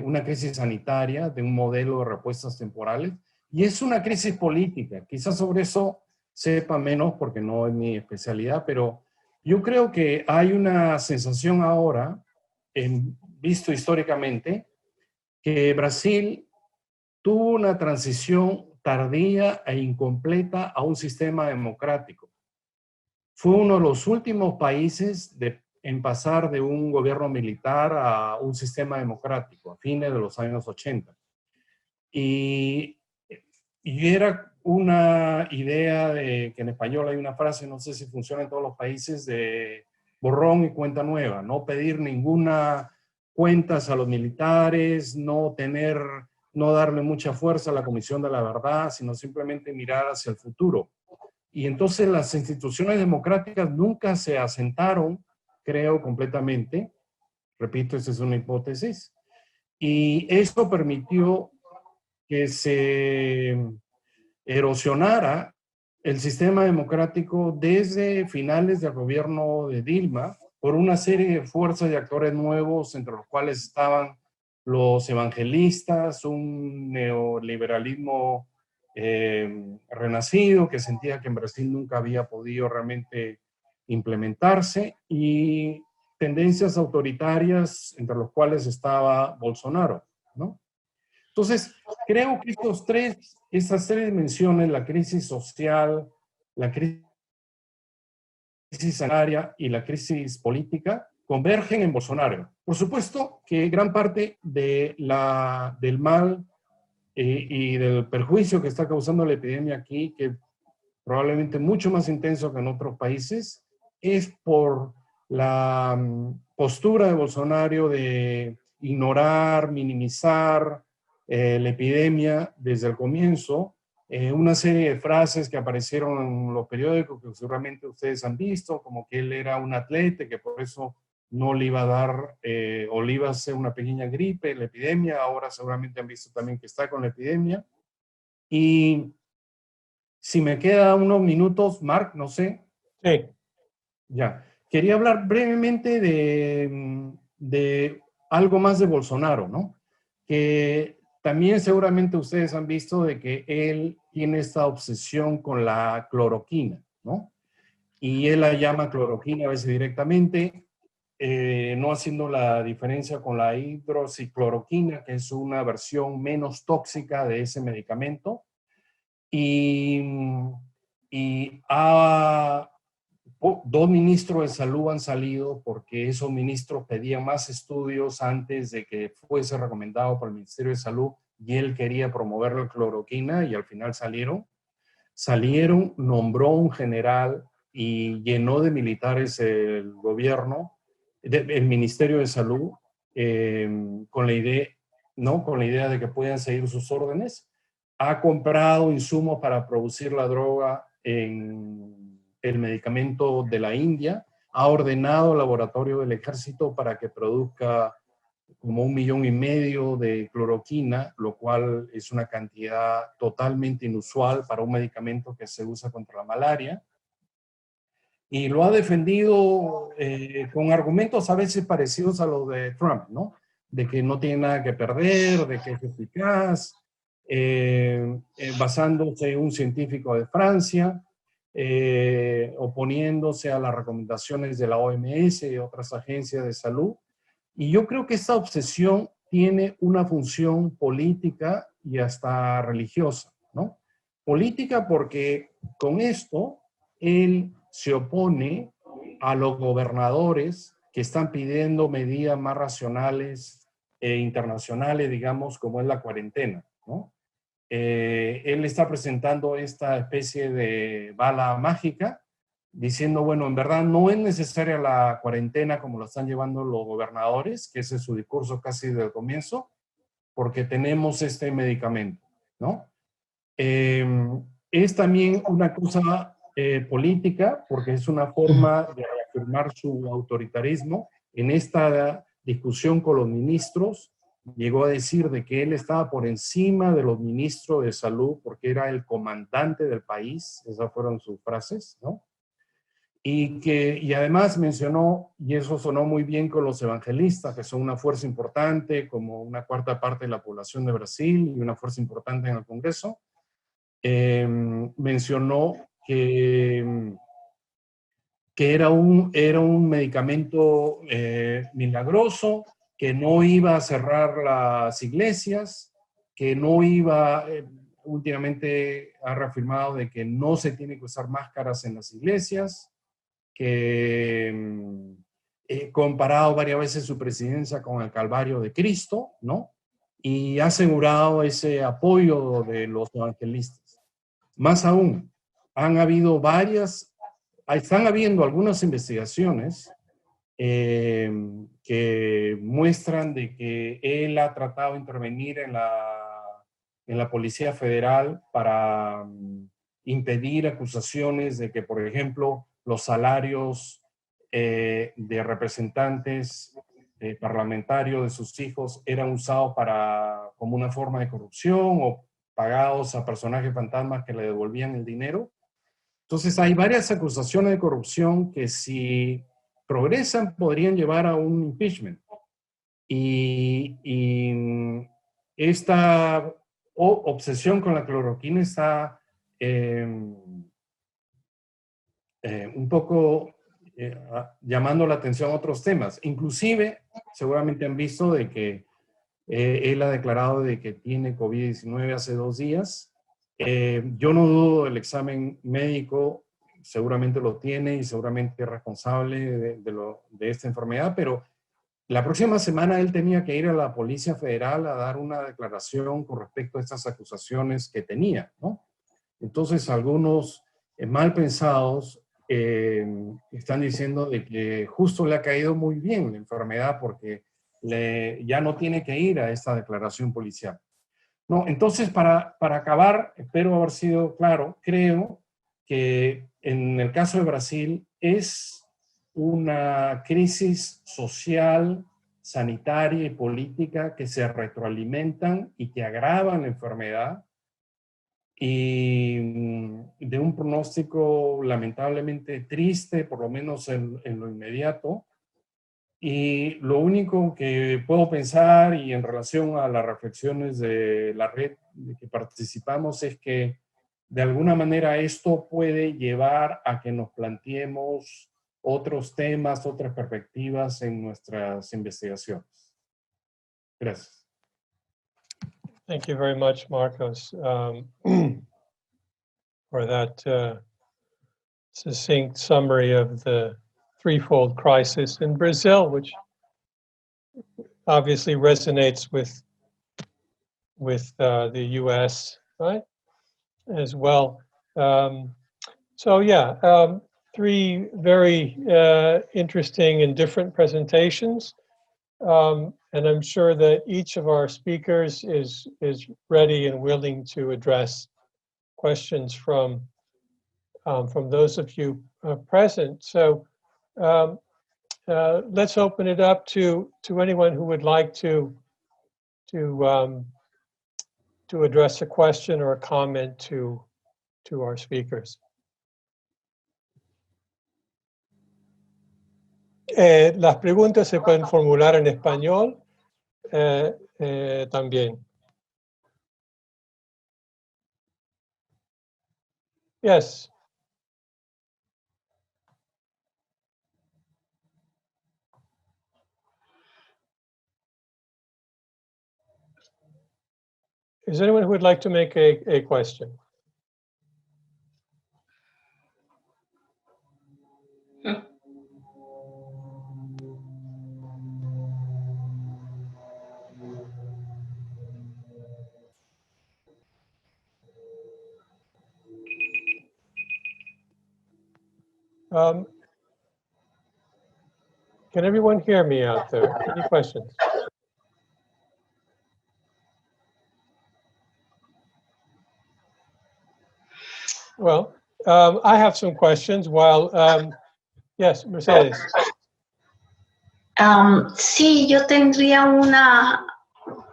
una crisis sanitaria, de un modelo de respuestas temporales, y es una crisis política. Quizás sobre eso sepa menos porque no es mi especialidad, pero yo creo que hay una sensación ahora, visto históricamente, que Brasil tuvo una transición tardía e incompleta a un sistema democrático. Fue uno de los últimos países en pasar de un gobierno militar a un sistema democrático a fines de los años 80. Y era una idea de que en español hay una frase, no sé si funciona en todos los países, de borrón y cuenta nueva, no pedir ninguna cuentas a los militares, no darle mucha fuerza a la Comisión de la Verdad, sino simplemente mirar hacia el futuro. Y entonces las instituciones democráticas nunca se asentaron, creo, completamente. Repito, esa es una hipótesis. Y eso permitió que se erosionara el sistema democrático desde finales del gobierno de Dilma por una serie de fuerzas y actores nuevos, entre los cuales estaban los evangelistas, un neoliberalismo renacido que sentía que en Brasil nunca había podido realmente implementarse, y tendencias autoritarias entre los cuales estaba Bolsonaro, ¿no? Entonces, creo que estas tres dimensiones, la crisis social, la crisis sanitaria y la crisis política, convergen en Bolsonaro. Por supuesto que gran parte del mal y del perjuicio que está causando la epidemia aquí, que probablemente mucho más intenso que en otros países, es por la postura de Bolsonaro de ignorar, minimizar la epidemia desde el comienzo. Una serie de frases que aparecieron en los periódicos que seguramente ustedes han visto, como que él era un atleta, que por eso no le iba a dar o le iba a hacer una pequeña gripe, la epidemia. Ahora seguramente han visto también que está con la epidemia. Y si me queda unos minutos, Mark, no sé. Sí. Ya. Quería hablar brevemente de algo más de Bolsonaro, ¿no? Que también seguramente ustedes han visto de que él tiene esta obsesión con la cloroquina, ¿no? Y él la llama cloroquina a veces directamente, no haciendo la diferencia con la hidroxicloroquina, que es una versión menos tóxica de ese medicamento. Y dos ministros de salud han salido porque esos ministros pedían más estudios antes de que fuese recomendado por el Ministerio de Salud, y él quería promover la cloroquina, y al final salieron, nombró un general y llenó de militares el gobierno, el Ministerio de Salud, con la idea, ¿no? Con la idea de que puedan seguir sus órdenes. Ha comprado insumos para producir la droga en el medicamento de la India, ha ordenado al laboratorio del ejército para que produzca como 1,5 millones de cloroquina, lo cual es una cantidad totalmente inusual para un medicamento que se usa contra la malaria. Y lo ha defendido con argumentos a veces parecidos a los de Trump, ¿no? De que no tiene nada que perder, de que es eficaz, basándose en un científico de Francia, oponiéndose a las recomendaciones de la OMS y otras agencias de salud. Y yo creo que esta obsesión tiene una función política y hasta religiosa, ¿no? Política porque con esto él se opone a los gobernadores que están pidiendo medidas más racionales e internacionales, digamos, como es la cuarentena, ¿no? Él está presentando esta especie de bala mágica, diciendo, bueno, en verdad no es necesaria la cuarentena como lo están llevando los gobernadores, que ese es su discurso casi desde el comienzo, porque tenemos este medicamento, ¿no? Es también una cosa política, porque es una forma de reafirmar su autoritarismo. En esta discusión con los ministros, llegó a decir de que él estaba por encima de los ministros de salud porque era el comandante del país, esas fueron sus frases, ¿no? Y además mencionó, y eso sonó muy bien con los evangelistas, que son una fuerza importante, como una cuarta parte de la población de Brasil y una fuerza importante en el Congreso. Mencionó que era un medicamento milagroso, que no iba a cerrar las iglesias, que no iba, últimamente ha reafirmado de que no se tiene que usar máscaras en las iglesias, que comparado varias veces su presidencia con el Calvario de Cristo, ¿no? Y ha asegurado ese apoyo de los evangelistas. Más aún, están habiendo algunas investigaciones que muestran de que él ha tratado de intervenir en la Policía Federal para impedir acusaciones de que, por ejemplo, los salarios de representantes parlamentarios de sus hijos eran usados como una forma de corrupción o pagados a personajes fantasmas que le devolvían el dinero. Entonces hay varias acusaciones de corrupción que si progresan podrían llevar a un impeachment. Y esta obsesión con la cloroquina está un poco llamando la atención a otros temas. Inclusive, seguramente han visto de que él ha declarado de que tiene COVID-19 hace 2 días. Yo no dudo del examen médico, seguramente lo tiene y seguramente es responsable de esta enfermedad, pero la próxima semana él tenía que ir a la Policía Federal a dar una declaración con respecto a estas acusaciones que tenía, ¿no? Entonces, algunos mal pensados están diciendo de que justo le ha caído muy bien la enfermedad porque ya no tiene que ir a esta declaración policial. No, entonces, para acabar, espero haber sido claro, creo que en el caso de Brasil es una crisis social, sanitaria y política que se retroalimentan y que agravan la enfermedad, y de un pronóstico lamentablemente triste, por lo menos en lo inmediato. Y lo único que puedo pensar, y en relación a las reflexiones de la red de que participamos, es que de alguna manera esto puede llevar a que nos planteemos otros temas, otras perspectivas en nuestras investigaciones. Gracias. Thank you very much, Marcos, for that succinct summary of the threefold crisis in Brazil, which obviously resonates with the U.S., right, as well. So yeah, 3 very interesting and different presentations. And I'm sure that each of our speakers is ready and willing to address questions from those of you present. So let's open it up to anyone who would like to address a question or a comment to our speakers. Las preguntas se pueden formular en español también. Yes. Is anyone who would like to make a question? Can everyone hear me out there? Any questions? Well, I have some questions while, yes, Mercedes. Sí, yo tendría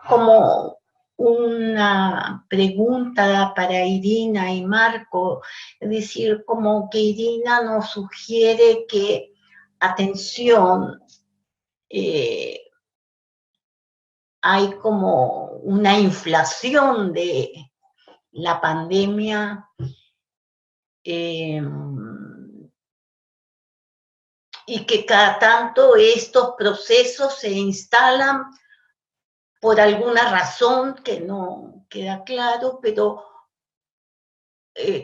como una pregunta para Irina y Marco, es decir, como que Irina nos sugiere que, atención, hay como una inflación de la pandemia, y que cada tanto estos procesos se instalan por alguna razón que no queda claro, pero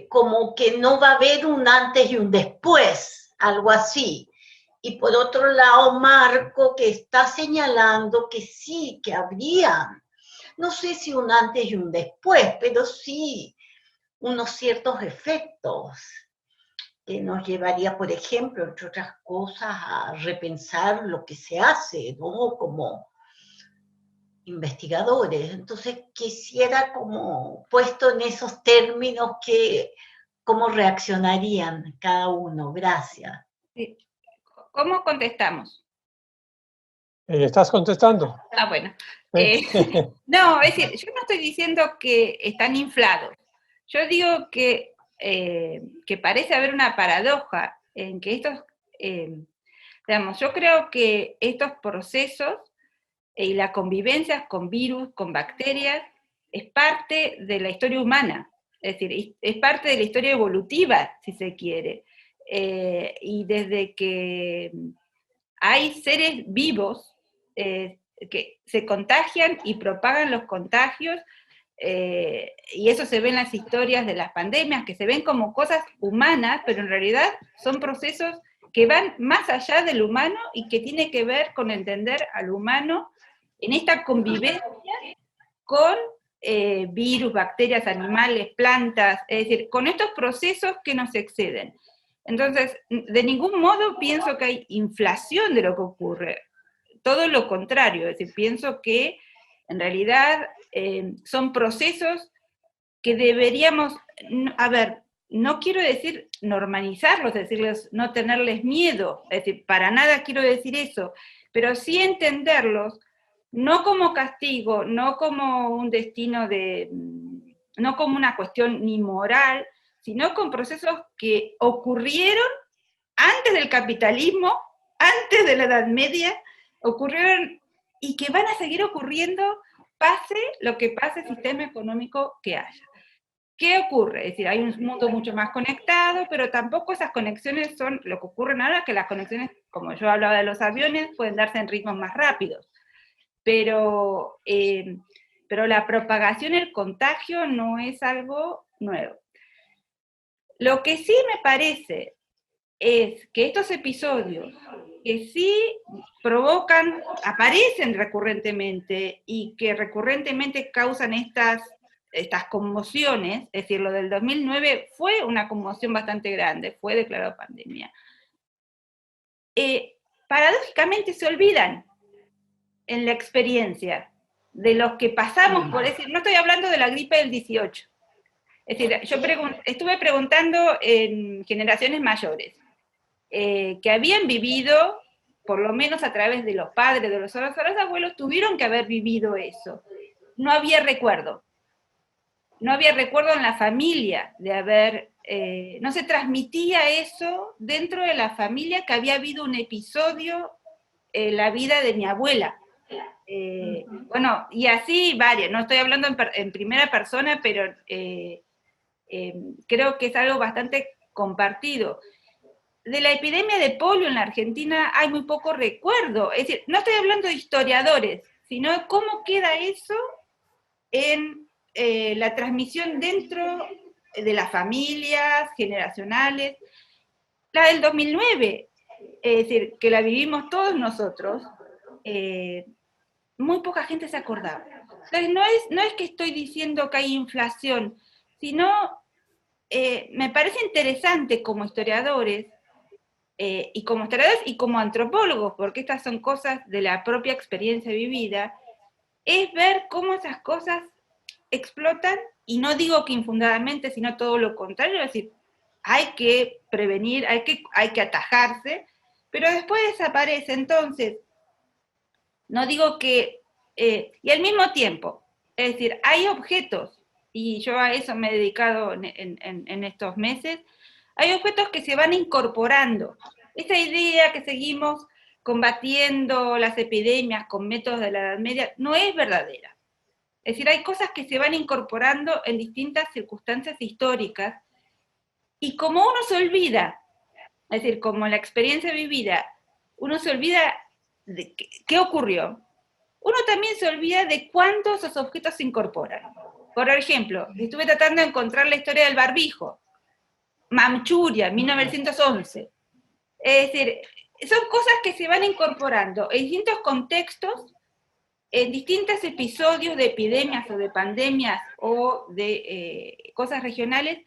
como que no va a haber un antes y un después, algo así. Y por otro lado, Marco, que está señalando que sí, que habría, no sé si un antes y un después, pero sí unos ciertos efectos que nos llevaría, por ejemplo, entre otras cosas, a repensar lo que se hace, ¿no? Como investigadores. Entonces quisiera, como puesto en esos términos, cómo reaccionarían cada uno. Gracias. Sí. ¿Cómo contestamos? ¿Estás contestando? Ah, bueno. No, es decir, yo no estoy diciendo que están inflados. Yo digo que parece haber una paradoja en que estos, digamos, yo creo que estos procesos y la convivencia con virus, con bacterias, es parte de la historia humana, es decir, es parte de la historia evolutiva, si se quiere. y desde que hay seres vivos que se contagian y propagan los contagios, y eso se ve en las historias de las pandemias, que se ven como cosas humanas, pero en realidad son procesos que van más allá del humano y que tiene que ver con entender al humano en esta convivencia con virus, bacterias, animales, plantas, es decir, con estos procesos que nos exceden. Entonces, de ningún modo pienso que hay inflación de lo que ocurre, todo lo contrario, es decir, pienso que en realidad son procesos que deberíamos, a ver, no quiero decir normalizarlos, decirles no tenerles miedo, es decir, para nada quiero decir eso, pero sí entenderlos, no como castigo, no como un destino no como una cuestión ni moral, sino con procesos que ocurrieron antes del capitalismo, antes de la Edad Media, ocurrieron y que van a seguir ocurriendo, pase lo que pase el sistema económico que haya. ¿Qué ocurre? Es decir, hay un mundo mucho más conectado, pero tampoco esas conexiones son lo que ocurre ahora, que las conexiones, como yo hablaba de los aviones, pueden darse en ritmos más rápidos. Pero la propagación, el contagio, no es algo nuevo. Lo que sí me parece es que estos episodios que sí provocan, aparecen recurrentemente y que recurrentemente causan estas conmociones, es decir, lo del 2009 fue una conmoción bastante grande, fue declarado pandemia, paradójicamente se olvidan en la experiencia de los que pasamos por, es decir, no estoy hablando de la gripe del 18, es decir, yo estuve preguntando en generaciones mayores, que habían vivido, por lo menos a través de los padres, de los abuelos, tuvieron que haber vivido eso. No había recuerdo. No había recuerdo en la familia de haber, no se transmitía eso dentro de la familia, que había habido un episodio en la vida de mi abuela. Bueno, y así varias, no estoy hablando en primera persona, pero creo que es algo bastante compartido. De la epidemia de polio en la Argentina hay muy poco recuerdo, es decir, no estoy hablando de historiadores, sino de cómo queda eso en la transmisión dentro de las familias generacionales. La del 2009, es decir, que la vivimos todos nosotros, muy poca gente se acordaba. Entonces, no es que estoy diciendo que hay inflación, sino me parece interesante como historiadores, y como historiadores y como antropólogos, porque estas son cosas de la propia experiencia vivida, es ver cómo esas cosas explotan, y no digo que infundadamente, sino todo lo contrario, es decir, hay que prevenir, hay que atajarse, pero después desaparece. Entonces, no digo que, y al mismo tiempo, es decir, hay objetos, y yo a eso me he dedicado en estos meses, hay objetos que se van incorporando. Esa idea que seguimos combatiendo las epidemias con métodos de la Edad Media no es verdadera. Es decir, hay cosas que se van incorporando en distintas circunstancias históricas, y como uno se olvida, es decir, como la experiencia vivida, uno se olvida de qué ocurrió, uno también se olvida de cuándo esos objetos se incorporan. Por ejemplo, estuve tratando de encontrar la historia del barbijo, Manchuria, 1911. Es decir, son cosas que se van incorporando en distintos contextos, en distintos episodios de epidemias o de pandemias o de cosas regionales,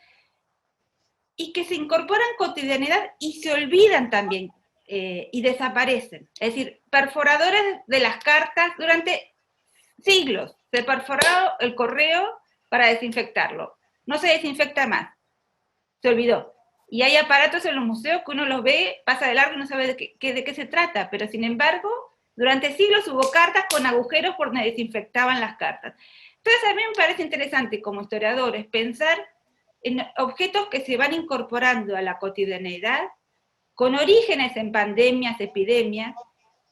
y que se incorporan en cotidianidad y se olvidan también y desaparecen. Es decir, perforadores de las cartas durante siglos. Se ha perforado el correo para desinfectarlo. No se desinfecta más. Se olvidó. Y hay aparatos en los museos que uno los ve, pasa de largo y no sabe de qué se trata, pero sin embargo, durante siglos hubo cartas con agujeros por donde desinfectaban las cartas. Entonces a mí me parece interesante como historiadores pensar en objetos que se van incorporando a la cotidianeidad, con orígenes en pandemias, epidemias,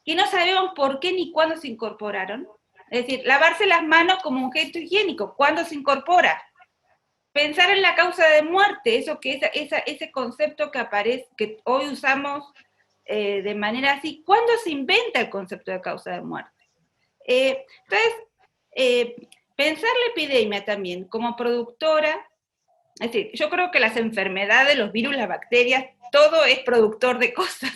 que no sabemos por qué ni cuándo se incorporaron. Es decir, lavarse las manos como un gesto higiénico, ¿cuándo se incorpora? pensar en la causa de muerte, eso que ese concepto que aparece, que hoy usamos de manera así. ¿Cuándo se inventa el concepto de causa de muerte? Entonces, pensar la epidemia también como productora, es decir, yo creo que las enfermedades, los virus, las bacterias, todo es productor de cosas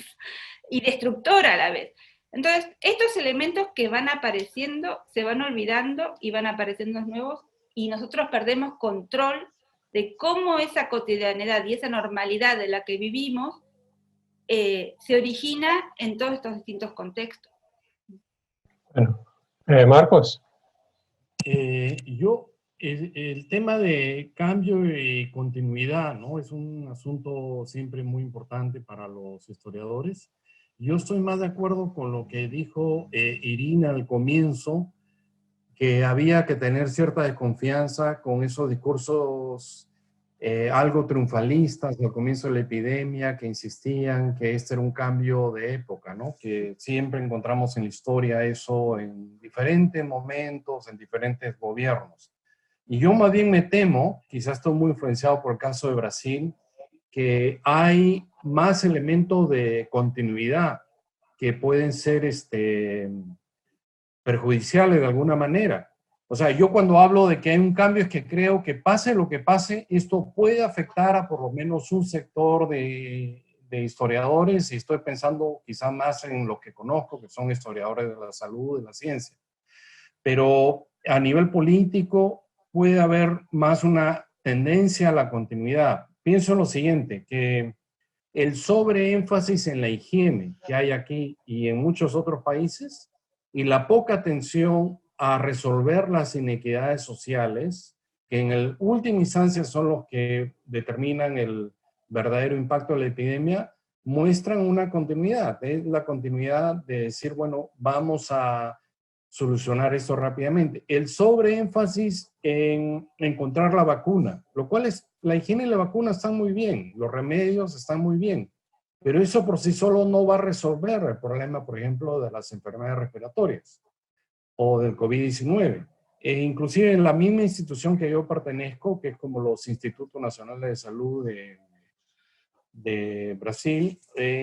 y destructor a la vez. Entonces, estos elementos que van apareciendo, se van olvidando y van apareciendo nuevos, y nosotros perdemos control de cómo esa cotidianidad y esa normalidad de la que vivimos se origina en todos estos distintos contextos. Bueno, Marcos. El tema de cambio y continuidad, ¿no? Es un asunto siempre muy importante para los historiadores. Yo estoy más de acuerdo con lo que dijo Irina al comienzo, que había que tener cierta desconfianza con esos discursos algo triunfalistas al comienzo de la epidemia, que insistían que este era un cambio de época, ¿no? Que siempre encontramos en la historia eso en diferentes momentos, en diferentes gobiernos. Y yo más bien me temo, quizás estoy muy influenciado por el caso de Brasil, que hay más elementos de continuidad que pueden ser perjudiciales de alguna manera. O sea, yo cuando hablo de que hay un cambio es que creo que pase lo que pase, esto puede afectar a por lo menos un sector de historiadores, y estoy pensando quizás más en lo que conozco, que son historiadores de la salud, de la ciencia. Pero a nivel político puede haber más una tendencia a la continuidad. Pienso en lo siguiente, que el sobreénfasis en la higiene que hay aquí y en muchos otros países, y la poca atención a resolver las inequidades sociales, que en el última instancia son los que determinan el verdadero impacto de la epidemia, muestran una continuidad. Es la continuidad de decir, bueno, vamos a solucionar esto rápidamente. El sobreénfasis en encontrar la vacuna, lo cual es, la higiene y la vacuna están muy bien, los remedios están muy bien, pero eso por sí solo no va a resolver el problema, por ejemplo, de las enfermedades respiratorias o del COVID-19. Inclusive en la misma institución que yo pertenezco, que es como los Institutos Nacionales de Salud de Brasil,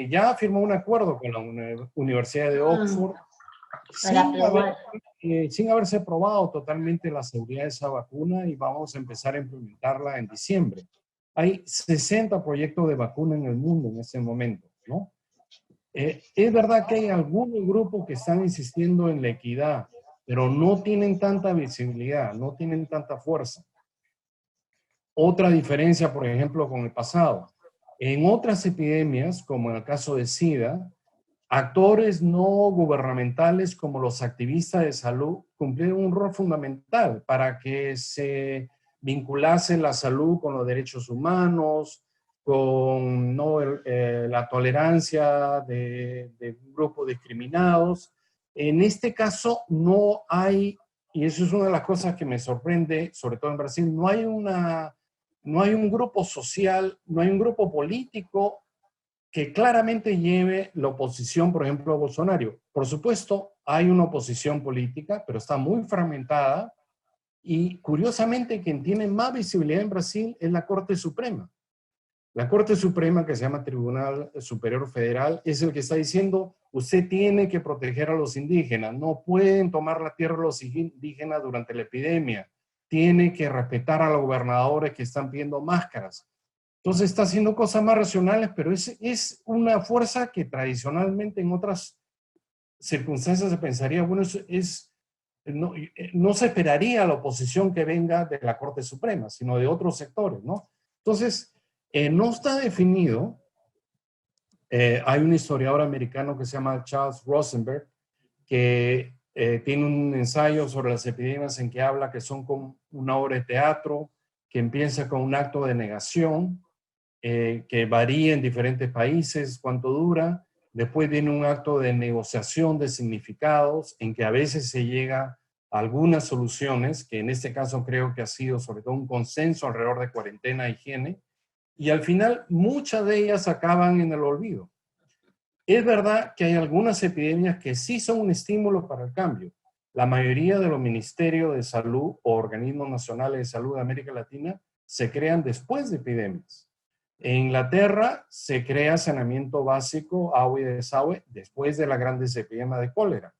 ya firmó un acuerdo con la Universidad de Oxford sin haberse probado totalmente la seguridad de esa vacuna, y vamos a empezar a implementarla en diciembre. Hay 60 proyectos de vacuna en el mundo en este momento, ¿no? Es verdad que hay algunos grupos que están insistiendo en la equidad, pero no tienen tanta visibilidad, no tienen tanta fuerza. Otra diferencia, por ejemplo, con el pasado. En otras epidemias, como en el caso de SIDA, actores no gubernamentales como los activistas de salud cumplieron un rol fundamental para que se vinculase la salud con los derechos humanos, con la tolerancia de grupos discriminados. En este caso no hay, y eso es una de las cosas que me sorprende, sobre todo en Brasil, no hay un grupo social, no hay un grupo político que claramente lleve la oposición, por ejemplo, a Bolsonaro. Por supuesto, hay una oposición política, pero está muy fragmentada, y curiosamente quien tiene más visibilidad en Brasil es la Corte Suprema. La Corte Suprema, que se llama Tribunal Superior Federal, es el que está diciendo, usted tiene que proteger a los indígenas, no pueden tomar la tierra los indígenas durante la epidemia, tiene que respetar a los gobernadores que están pidiendo máscaras. Entonces está haciendo cosas más racionales, pero es una fuerza que tradicionalmente en otras circunstancias se pensaría, bueno, no se esperaría la oposición que venga de la Corte Suprema, sino de otros sectores, ¿no? Entonces, no está definido. Hay un historiador americano que se llama Charles Rosenberg, que tiene un ensayo sobre las epidemias en que habla que son como una obra de teatro, que empieza con un acto de negación, que varía en diferentes países cuánto dura. Después viene un acto de negociación de significados, en que a veces se llega a algunas soluciones, que en este caso creo que ha sido sobre todo un consenso alrededor de cuarentena e higiene, y al final muchas de ellas acaban en el olvido. Es verdad que hay algunas epidemias que sí son un estímulo para el cambio. La mayoría de los ministerios de salud o organismos nacionales de salud de América Latina se crean después de epidemias. En Inglaterra se crea saneamiento básico, agua y desagüe, después de la grandes epidemia de cólera.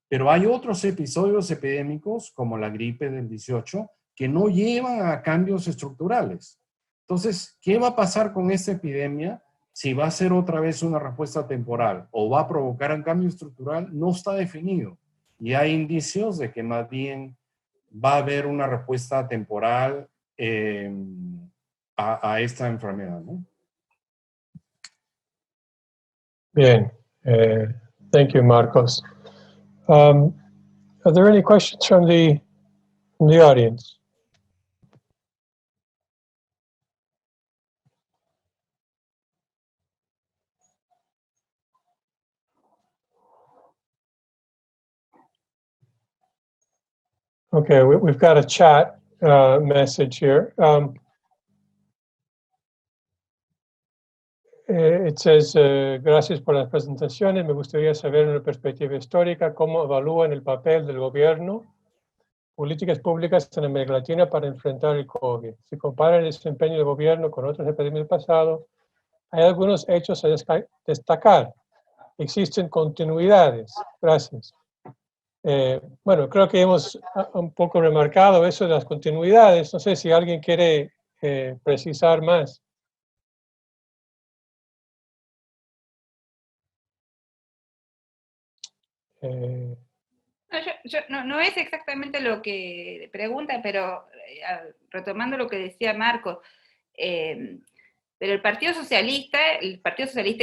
Pero hay otros episodios epidémicos, como la gripe del 18, que no llevan a cambios estructurales. Entonces, ¿qué va a pasar con esta epidemia? Si va a ser otra vez una respuesta temporal o va a provocar un cambio estructural, no está definido. Y hay indicios de que más bien va a haber una respuesta temporal a esta enfermedad, ¿no? Bien. Thank you, Marcos. Are there any questions from the audience? Okay, we've got a chat message here. It says, gracias por las presentaciones. Me gustaría saber en una perspectiva histórica cómo evalúan el papel del gobierno, políticas públicas en América Latina para enfrentar el COVID. Si comparan el desempeño del gobierno con otras epidemias del pasado, hay algunos hechos a destacar. Existen continuidades. Gracias. Bueno, creo que hemos un poco remarcado eso de las continuidades. No sé si alguien quiere precisar más. No es exactamente lo que pregunta, pero retomando lo que decía Marcos, pero el Partido Socialista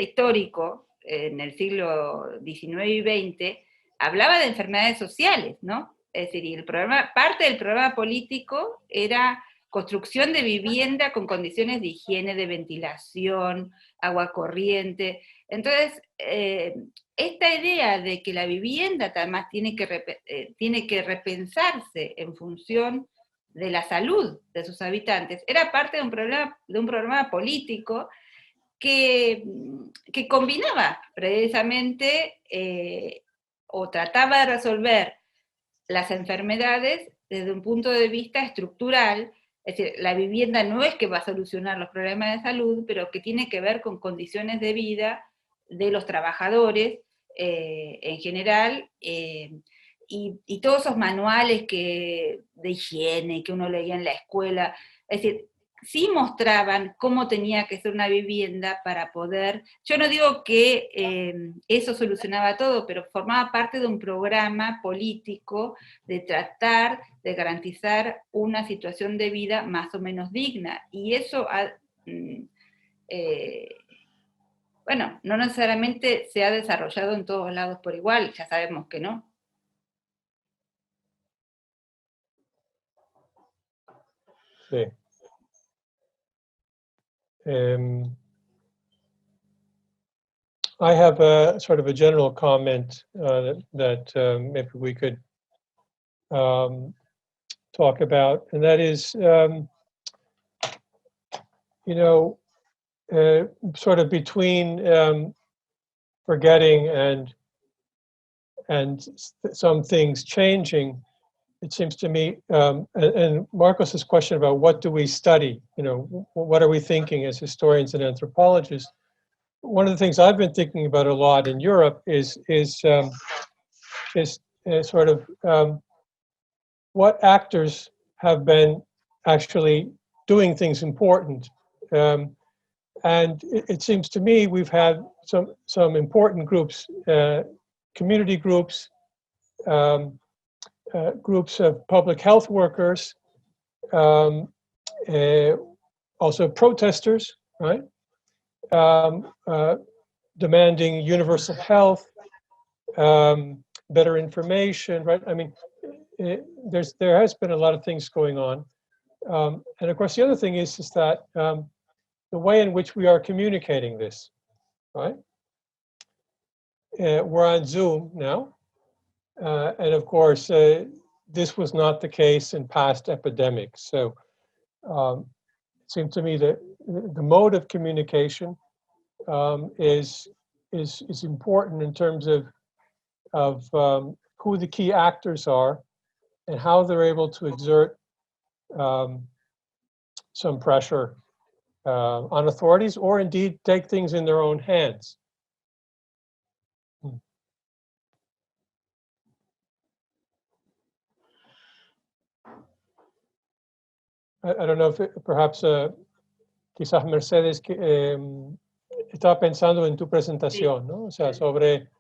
histórico, en el siglo XIX y XX, hablaba de enfermedades sociales, ¿no? Es decir, parte del programa político era construcción de vivienda con condiciones de higiene, de ventilación, agua corriente. Entonces, esta idea de que la vivienda además tiene que repensarse en función de la salud de sus habitantes, era parte de un programa político que combinaba precisamente o trataba de resolver las enfermedades desde un punto de vista estructural. Es decir, la vivienda no es que va a solucionar los problemas de salud, pero que tiene que ver con condiciones de vida de los trabajadores en general, y todos esos manuales de higiene que uno leía en la escuela, es decir, sí mostraban cómo tenía que ser una vivienda para poder, yo no digo que eso solucionaba todo, pero formaba parte de un programa político de tratar de garantizar una situación de vida más o menos digna, y eso bueno, no necesariamente se ha desarrollado en todos lados por igual, ya sabemos que no. Sí. I have a sort of a general comment that maybe we could talk about, and that is, you know, sort of between forgetting and some things changing, it seems to me, and Marcos's question about what do we study, you know, what are we thinking as historians and anthropologists? One of the things I've been thinking about a lot in Europe is sort of what actors have been actually doing things important. And it seems to me we've had some important groups, community groups, groups of public health workers, also protesters, right? Demanding universal health, better information, right? I mean, there has been a lot of things going on. And of course, the other thing is that the way in which we are communicating this, right? We're on Zoom now. And of course, this was not the case in past epidemics. So it seems to me that the mode of communication is important in terms of who the key actors are and how they're able to exert some pressure on authorities, or indeed take things in their own hands. I don't know if perhaps quizás Mercedes estaba pensando en tu presentación, ¿no? O sea, sobre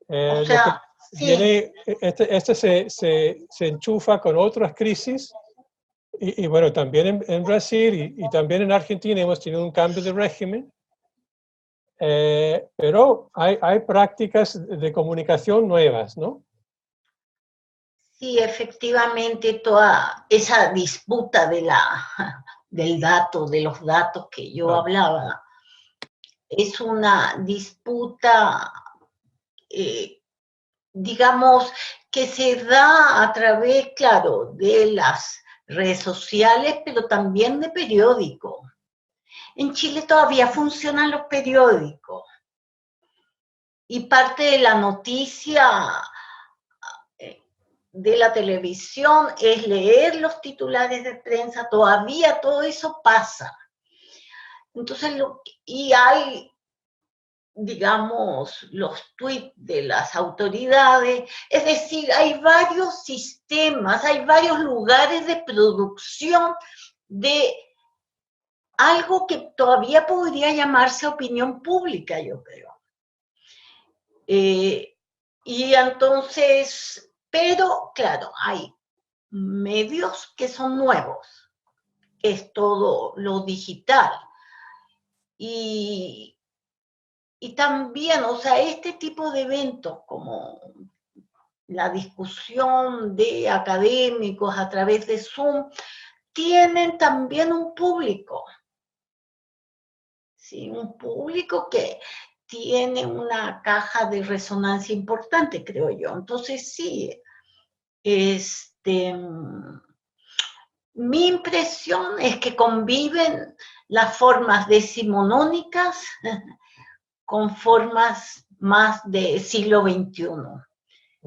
O lo sea, que sí, viene, este se enchufa con otras crisis y bueno, también en Brasil y también en Argentina hemos tenido un cambio de régimen, pero hay prácticas de comunicación nuevas, ¿no? sí, efectivamente, toda esa disputa del dato, de los datos que yo hablaba, es una disputa, digamos, que se da a través, claro, de las redes sociales, pero también de periódicos. En Chile todavía funcionan los periódicos y parte de la noticia de la televisión es leer los titulares de prensa, todavía todo eso pasa. Entonces, y hay, digamos, los tweets de las autoridades, es decir, hay varios sistemas, hay varios lugares de producción de algo que todavía podría llamarse opinión pública, yo creo. Y entonces, pero claro, hay medios que son nuevos, que es todo lo digital. Y también, o sea, este tipo de eventos como la discusión de académicos a través de Zoom, tienen también un público. ¿Sí? Un público que tiene una caja de resonancia importante, creo yo. Entonces, sí, mi impresión es que conviven las formas decimonónicas con formas más de siglo XXI.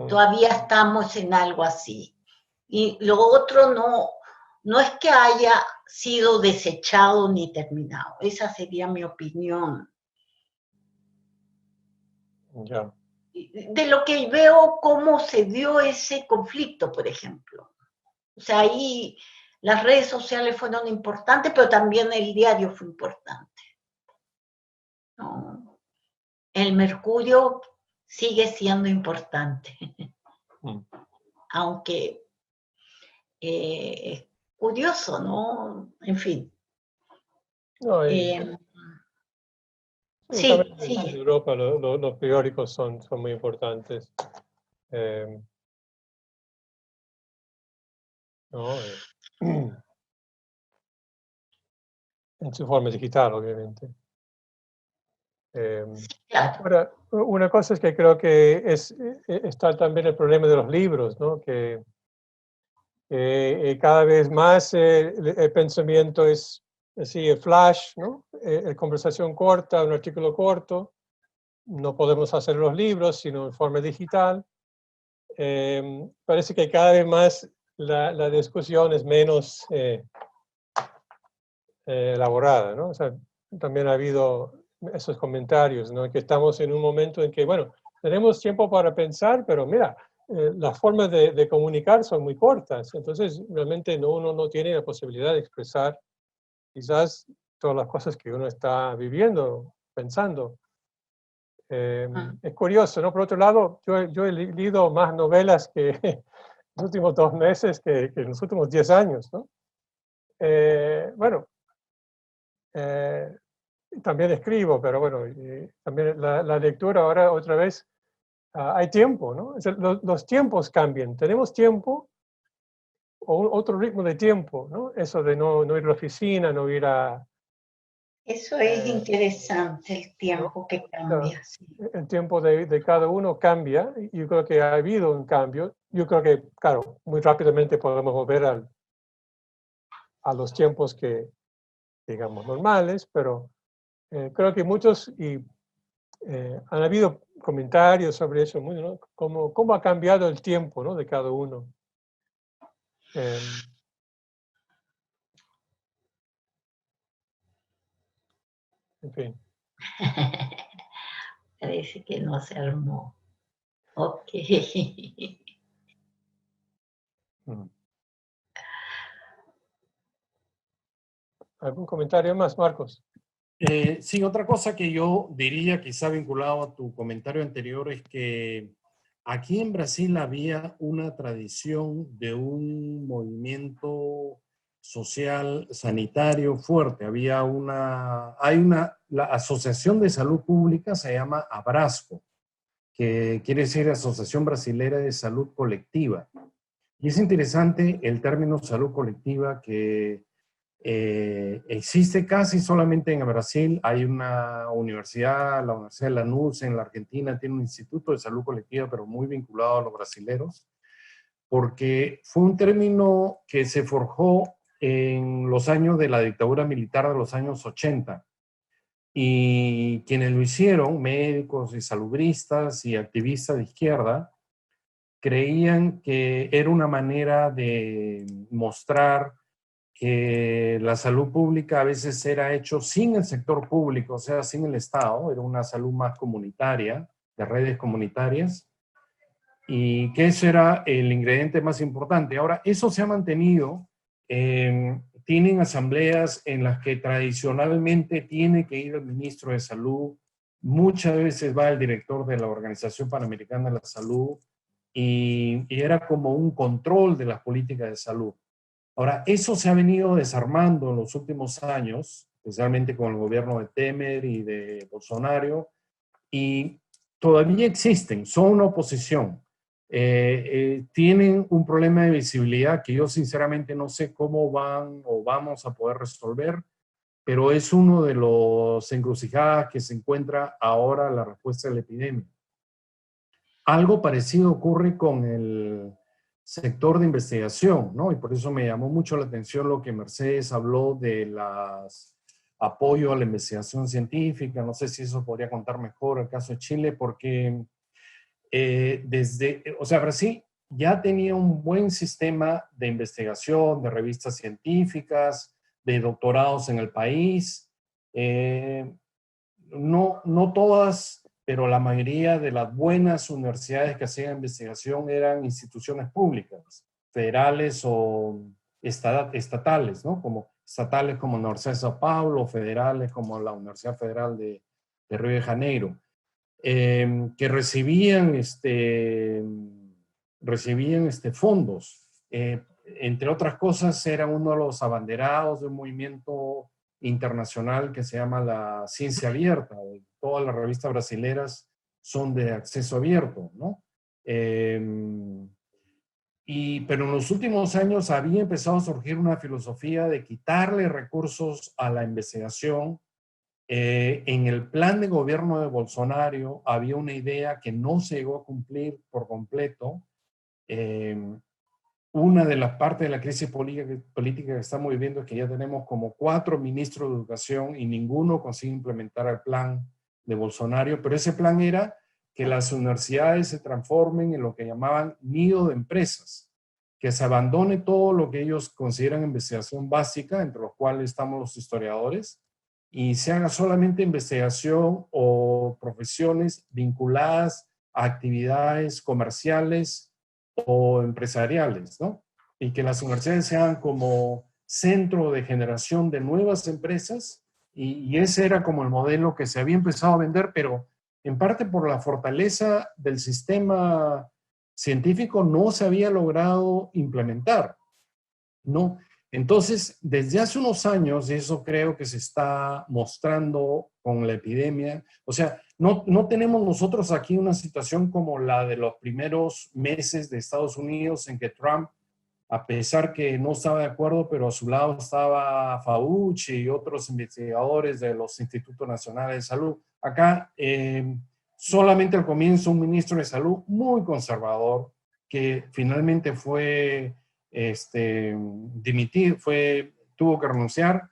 Todavía estamos en algo así. Y lo otro no es que haya sido desechado ni terminado. Esa sería mi opinión. Ya. De lo que veo cómo se dio ese conflicto, por ejemplo. O sea, ahí las redes sociales fueron importantes, pero también el diario fue importante. ¿No? El Mercurio sigue siendo importante, aunque es curioso, ¿no? En fin. No, Sí, sí. En Europa los periódicos son muy importantes. ¿No? En su forma digital, obviamente. claro. Ahora, una cosa es que creo que está también el problema de los libros, ¿no? Que cada vez más el pensamiento es así, el flash, ¿no? Conversación corta, un artículo corto. No podemos hacer los libros, sino en forma digital. Parece que cada vez más la discusión es menos elaborada, ¿no? O sea, también ha habido esos comentarios, ¿no? Que estamos en un momento en que, bueno, tenemos tiempo para pensar, pero mira, las formas de comunicar son muy cortas, entonces realmente uno no tiene la posibilidad de expresar quizás todas las cosas que uno está viviendo, pensando. Es curioso, ¿no? Por otro lado, yo he leído más novelas que los últimos 2 meses que en los últimos 10 años, ¿no? Bueno, también escribo, pero bueno, también la lectura ahora otra vez, hay tiempo, ¿no? O sea, los tiempos cambian, tenemos tiempo o otro ritmo de tiempo, ¿no? Eso de no ir a la oficina, no ir a... Eso es interesante, el tiempo ¿no? que cambia. Sí. El tiempo de cada uno cambia, y yo creo que ha habido un cambio. Yo creo que, claro, muy rápidamente podemos volver a los tiempos que, digamos, normales, pero creo que muchos han habido comentarios sobre eso, ¿no? Cómo ha cambiado el tiempo, ¿no? De cada uno. En fin. Parece que no se armó. Ok. ¿Algún comentario más, Marcos? Sí, otra cosa que yo diría, quizá vinculado a tu comentario anterior, es que aquí en Brasil había una tradición de un movimiento social sanitario fuerte. La Asociación de Salud Pública se llama Abrasco, que quiere decir Asociación Brasilera de Salud Colectiva. Y es interesante el término salud colectiva que existe casi solamente en Brasil. Hay una universidad, la Universidad de Lanús en la Argentina, tiene un instituto de salud colectiva, pero muy vinculado a los brasileros, porque fue un término que se forjó en los años de la dictadura militar de los años 80. Y quienes lo hicieron, médicos y salubristas y activistas de izquierda, creían que era una manera de mostrar que la salud pública a veces era hecho sin el sector público, o sea, sin el Estado, era una salud más comunitaria, de redes comunitarias, y que eso era el ingrediente más importante. Ahora, eso se ha mantenido, tienen asambleas en las que tradicionalmente tiene que ir el ministro de Salud, muchas veces va el director de la Organización Panamericana de la Salud, y era como un control de las políticas de salud. Ahora, eso se ha venido desarmando en los últimos años, especialmente con el gobierno de Temer y de Bolsonaro, y todavía existen, son una oposición. Tienen un problema de visibilidad que yo sinceramente no sé cómo van o vamos a poder resolver, pero es uno de los encrucijadas que se encuentra ahora la respuesta a la epidemia. Algo parecido ocurre con el sector de investigación, ¿no? Y por eso me llamó mucho la atención lo que Mercedes habló de los apoyo a la investigación científica. No sé si eso podría contar mejor el caso de Chile, porque Brasil ya tenía un buen sistema de investigación, de revistas científicas, de doctorados en el país. No todas, pero la mayoría de las buenas universidades que hacían investigación eran instituciones públicas, federales o estatales, ¿no? Como estatales como la Universidad de Sao Paulo, federales como la Universidad Federal de Río de Janeiro, que recibían fondos. Entre otras cosas, era uno de los abanderados de un movimiento internacional que se llama la Ciencia Abierta. Todas las revistas brasileras son de acceso abierto, ¿no? Pero en los últimos años había empezado a surgir una filosofía de quitarle recursos a la investigación. En el plan de gobierno de Bolsonaro había una idea que no se llegó a cumplir por completo. Una de las partes de la crisis política que estamos viviendo es que ya tenemos como 4 ministros de educación y ninguno consigue implementar el plan de Bolsonaro, pero ese plan era que las universidades se transformen en lo que llamaban nido de empresas, que se abandone todo lo que ellos consideran investigación básica, entre los cuales estamos los historiadores, y se haga solamente investigación o profesiones vinculadas a actividades comerciales o empresariales, ¿no? Y que las universidades sean como centro de generación de nuevas empresas, y ese era como el modelo que se había empezado a vender, pero en parte por la fortaleza del sistema científico no se había logrado implementar, ¿no? Entonces, desde hace unos años, y eso creo que se está mostrando con la epidemia, o sea, no tenemos nosotros aquí una situación como la de los primeros meses de Estados Unidos en que Trump, a pesar que no estaba de acuerdo, pero a su lado estaba Fauci y otros investigadores de los Institutos Nacionales de Salud. Acá, solamente al comienzo, un ministro de Salud muy conservador, que finalmente fue dimitir, tuvo que renunciar,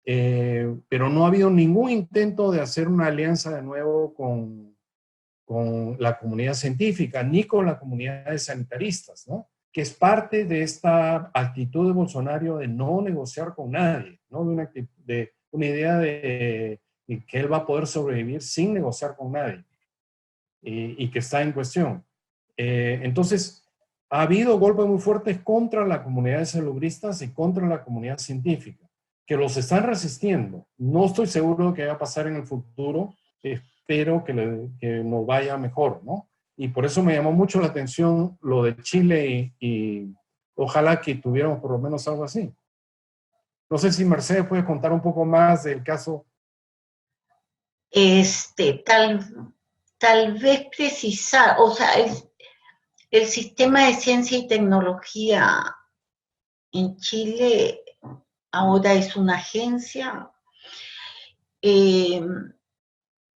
pero no ha habido ningún intento de hacer una alianza de nuevo con la comunidad científica, ni con la comunidad de sanitaristas, ¿no? Que es parte de esta actitud de Bolsonaro de no negociar con nadie, ¿no? De una idea de y que él va a poder sobrevivir sin negociar con nadie y que está en cuestión. Entonces, ha habido golpes muy fuertes contra la comunidad de salubristas y contra la comunidad científica, que los están resistiendo. No estoy seguro de que va a pasar en el futuro, espero que nos vaya mejor, ¿no? Y por eso me llamó mucho la atención lo de Chile y ojalá que tuviéramos por lo menos algo así. No sé si Mercedes puede contar un poco más del caso. Tal vez precisar, o sea, el sistema de ciencia y tecnología en Chile ahora es una agencia,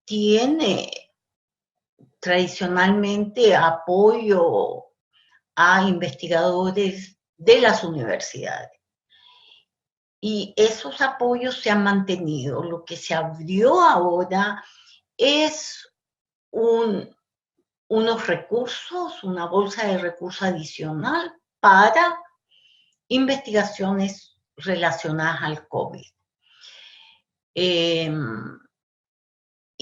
tiene tradicionalmente apoyo a investigadores de las universidades. Y esos apoyos se han mantenido. Lo que se abrió ahora es unos recursos, una bolsa de recursos adicional para investigaciones relacionadas al COVID.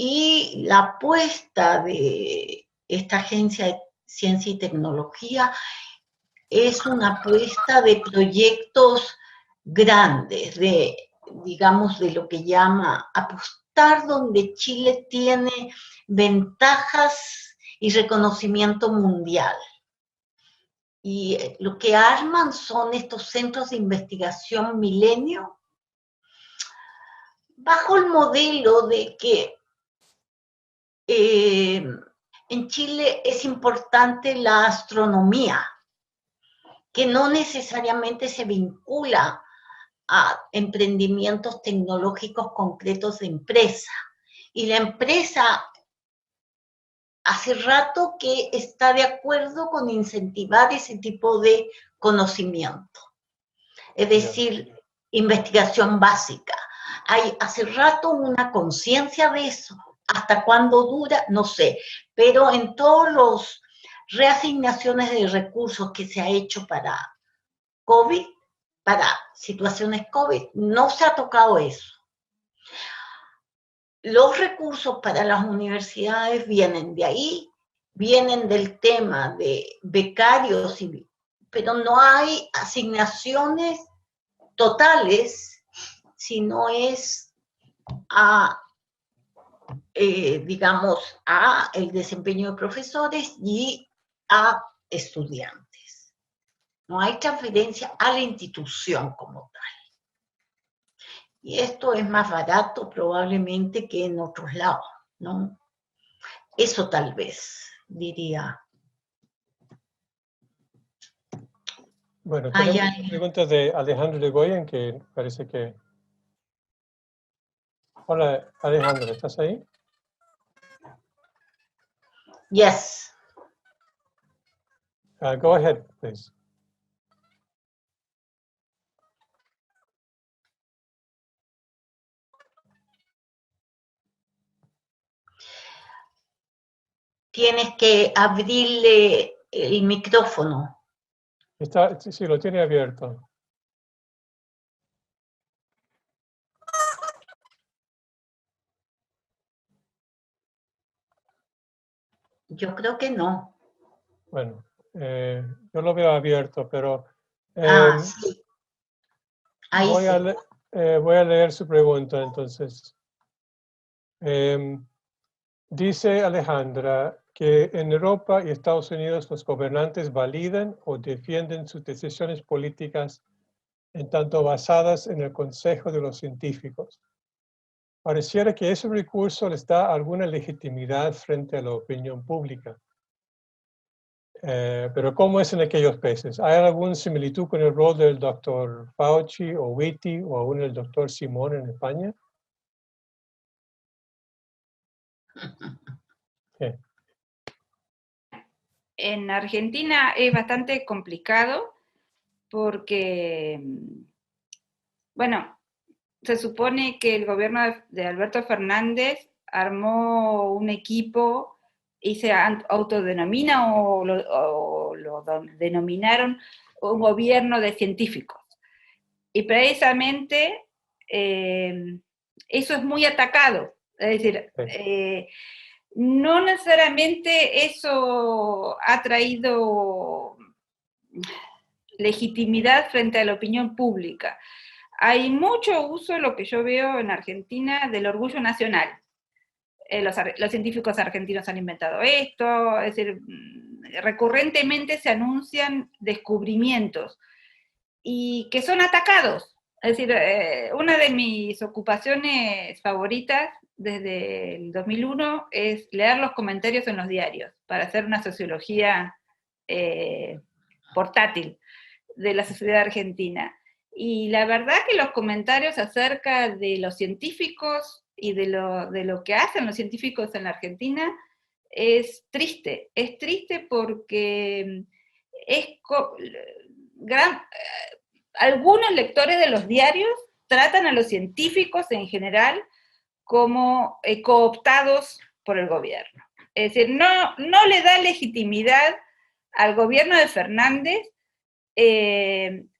Y la apuesta de esta agencia de ciencia y tecnología es una apuesta de proyectos grandes, digamos, de lo que llama apostar donde Chile tiene ventajas y reconocimiento mundial. Y lo que arman son estos centros de investigación milenio, bajo el modelo de que en Chile es importante la astronomía, que no necesariamente se vincula a emprendimientos tecnológicos concretos de empresa. Y la empresa hace rato que está de acuerdo con incentivar ese tipo de conocimiento. Es decir, investigación básica. Hay hace rato una conciencia de eso. ¿Hasta cuándo dura? No sé. Pero en todos los reasignaciones de recursos que se ha hecho para COVID, para situaciones COVID, no se ha tocado eso. Los recursos para las universidades vienen de ahí, vienen del tema de becarios, pero no hay asignaciones totales, sino es digamos, a el desempeño de profesores y a estudiantes. No hay transferencia a la institución como tal. Y esto es más barato probablemente que en otros lados, ¿no? Eso tal vez, diría. Bueno, tenemos una pregunta de Alejandro de Goyen, que parece que... Hola, Alejandro, ¿estás ahí? Yes. Go ahead, please. Tienes que abrirle el micrófono. Sí, lo tiene abierto. Yo creo que no. Bueno, yo lo veo abierto, pero Sí. Ahí voy a leer su pregunta entonces. Dice Alejandra que en Europa y Estados Unidos los gobernantes validan o defienden sus decisiones políticas en tanto basadas en el consejo de los científicos. Pareciera que ese recurso les da alguna legitimidad frente a la opinión pública. Pero ¿cómo es en aquellos países? ¿Hay alguna similitud con el rol del doctor Fauci o Whitty o aún el doctor Simón en España? ¿Qué? En Argentina es bastante complicado porque, bueno, se supone que el gobierno de Alberto Fernández armó un equipo y se autodenomina o lo denominaron un gobierno de científicos. Y precisamente eso es muy atacado Es decir, Sí. no necesariamente eso ha traído legitimidad frente a la opinión pública. Hay mucho uso, lo que yo veo en Argentina, del orgullo nacional. Los científicos argentinos han inventado esto, es decir, recurrentemente se anuncian descubrimientos y que son atacados. Es decir, una de mis ocupaciones favoritas desde el 2001 es leer los comentarios en los diarios para hacer una sociología portátil de la sociedad argentina. Y la verdad que los comentarios acerca de los científicos y de lo que hacen los científicos en la Argentina es triste porque es algunos lectores de los diarios tratan a los científicos en general como cooptados por el gobierno. Es decir, no le da legitimidad al gobierno de Fernández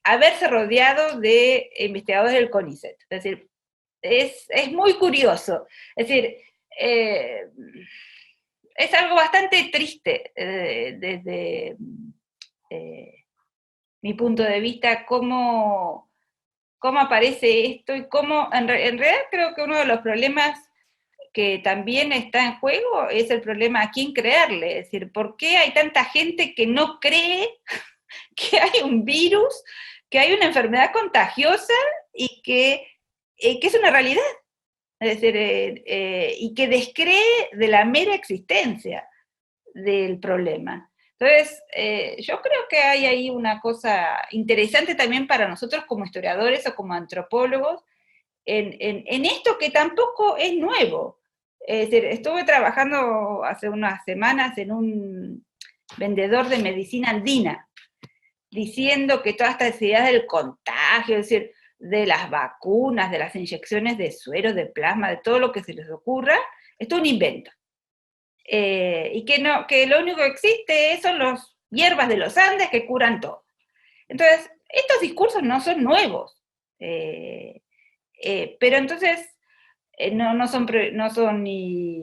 haberse rodeado de investigadores del CONICET. Es decir, es muy curioso. Es decir, es algo bastante triste desde mi punto de vista, cómo aparece esto y cómo, en realidad creo que uno de los problemas que también está en juego es el problema a quién creerle. Es decir, ¿por qué hay tanta gente que no cree que hay un virus, que hay una enfermedad contagiosa y que es una realidad? Es decir, y que descree de la mera existencia del problema. Entonces, yo creo que hay ahí una cosa interesante también para nosotros como historiadores o como antropólogos en esto que tampoco es nuevo. Es decir, estuve trabajando hace unas semanas en un vendedor de medicina andina, diciendo que todas estas ideas del contagio, es decir, de las vacunas, de las inyecciones de suero, de plasma, de todo lo que se les ocurra, esto es un invento. Y que lo único que existe son las hierbas de los Andes que curan todo. Entonces, estos discursos no son nuevos, pero entonces no son ni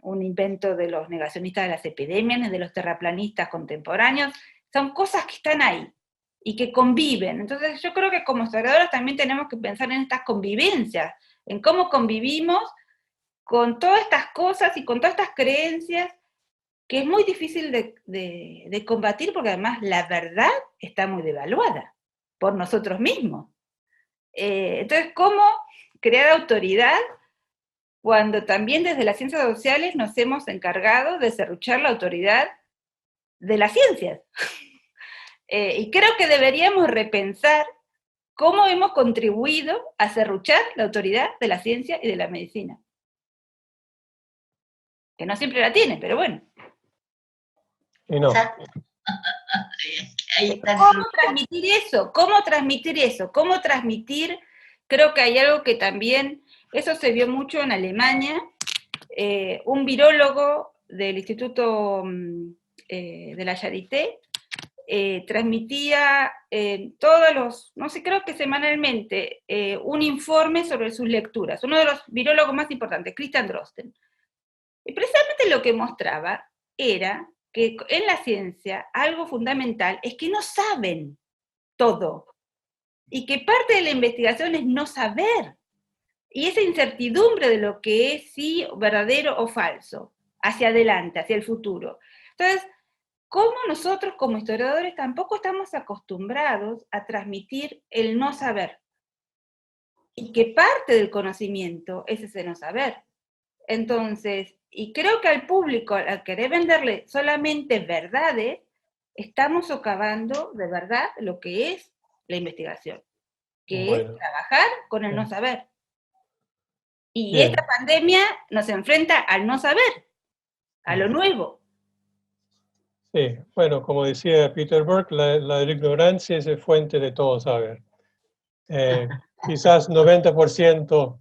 un invento de los negacionistas de las epidemias, ni de los terraplanistas contemporáneos, son cosas que están ahí y que conviven. Entonces yo creo que como historiadores también tenemos que pensar en estas convivencias, en cómo convivimos con todas estas cosas y con todas estas creencias que es muy difícil de combatir porque además la verdad está muy devaluada por nosotros mismos. Entonces, ¿cómo crear autoridad cuando también desde las ciencias sociales nos hemos encargado de serruchar la autoridad de las ciencias? Y creo que deberíamos repensar cómo hemos contribuido a serruchar la autoridad de la ciencia y de la medicina. Que no siempre la tiene, pero bueno. Y no. ¿Cómo transmitir eso? ¿Cómo transmitir eso? ¿Cómo transmitir? Creo que hay algo que también, eso se vio mucho en Alemania, un virólogo del Instituto de la Charité transmitía todos los, no sé, creo que semanalmente, un informe sobre sus lecturas. Uno de los virólogos más importantes, Christian Drosten. Y precisamente lo que mostraba era que en la ciencia algo fundamental es que no saben todo. Y que parte de la investigación es no saber. Y esa incertidumbre de lo que es sí verdadero o falso, hacia adelante, hacia el futuro. Entonces, ¿cómo nosotros como historiadores tampoco estamos acostumbrados a transmitir el no saber? Y que parte del conocimiento es ese no saber. Entonces, y creo que al público, al querer venderle solamente verdades, estamos socavando de verdad lo que es la investigación, que es trabajar con el no saber. Y esta pandemia nos enfrenta al no saber, a lo nuevo. Sí, bueno, como decía Peter Burke, la ignorancia es fuente de todo saber. Quizás 90%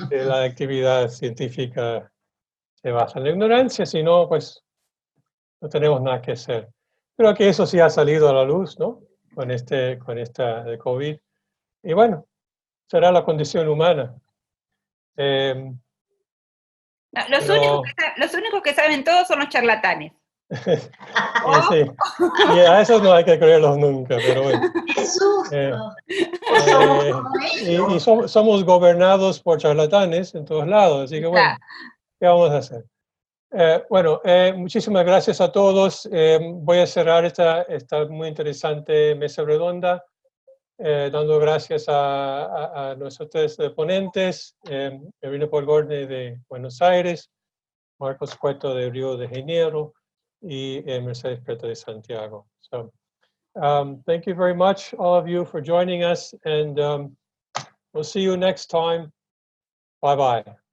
de la actividad científica se basa en la ignorancia, si no, pues no tenemos nada que hacer. Creo que eso sí ha salido a la luz, ¿no? Con esta de COVID. Y bueno, será la condición humana. No, Pero- los únicos que saben todo son los charlatanes. Sí. Y a esos no hay que creerlos nunca, pero bueno. ¡Qué susto! Eh, No somos Eh, como y ellos. somos gobernados por charlatanes en todos lados, así que bueno, ¿qué vamos a hacer? Bueno, muchísimas gracias a todos. Voy a cerrar esta muy interesante mesa redonda, dando gracias a nuestros tres ponentes, Irina Polgorne de Buenos Aires, Marcos Cueto de Río de Janeiro y Mercedes Prieto de Santiago. So, thank you very much, all of you, for joining us, and we'll see you next time. Bye-bye.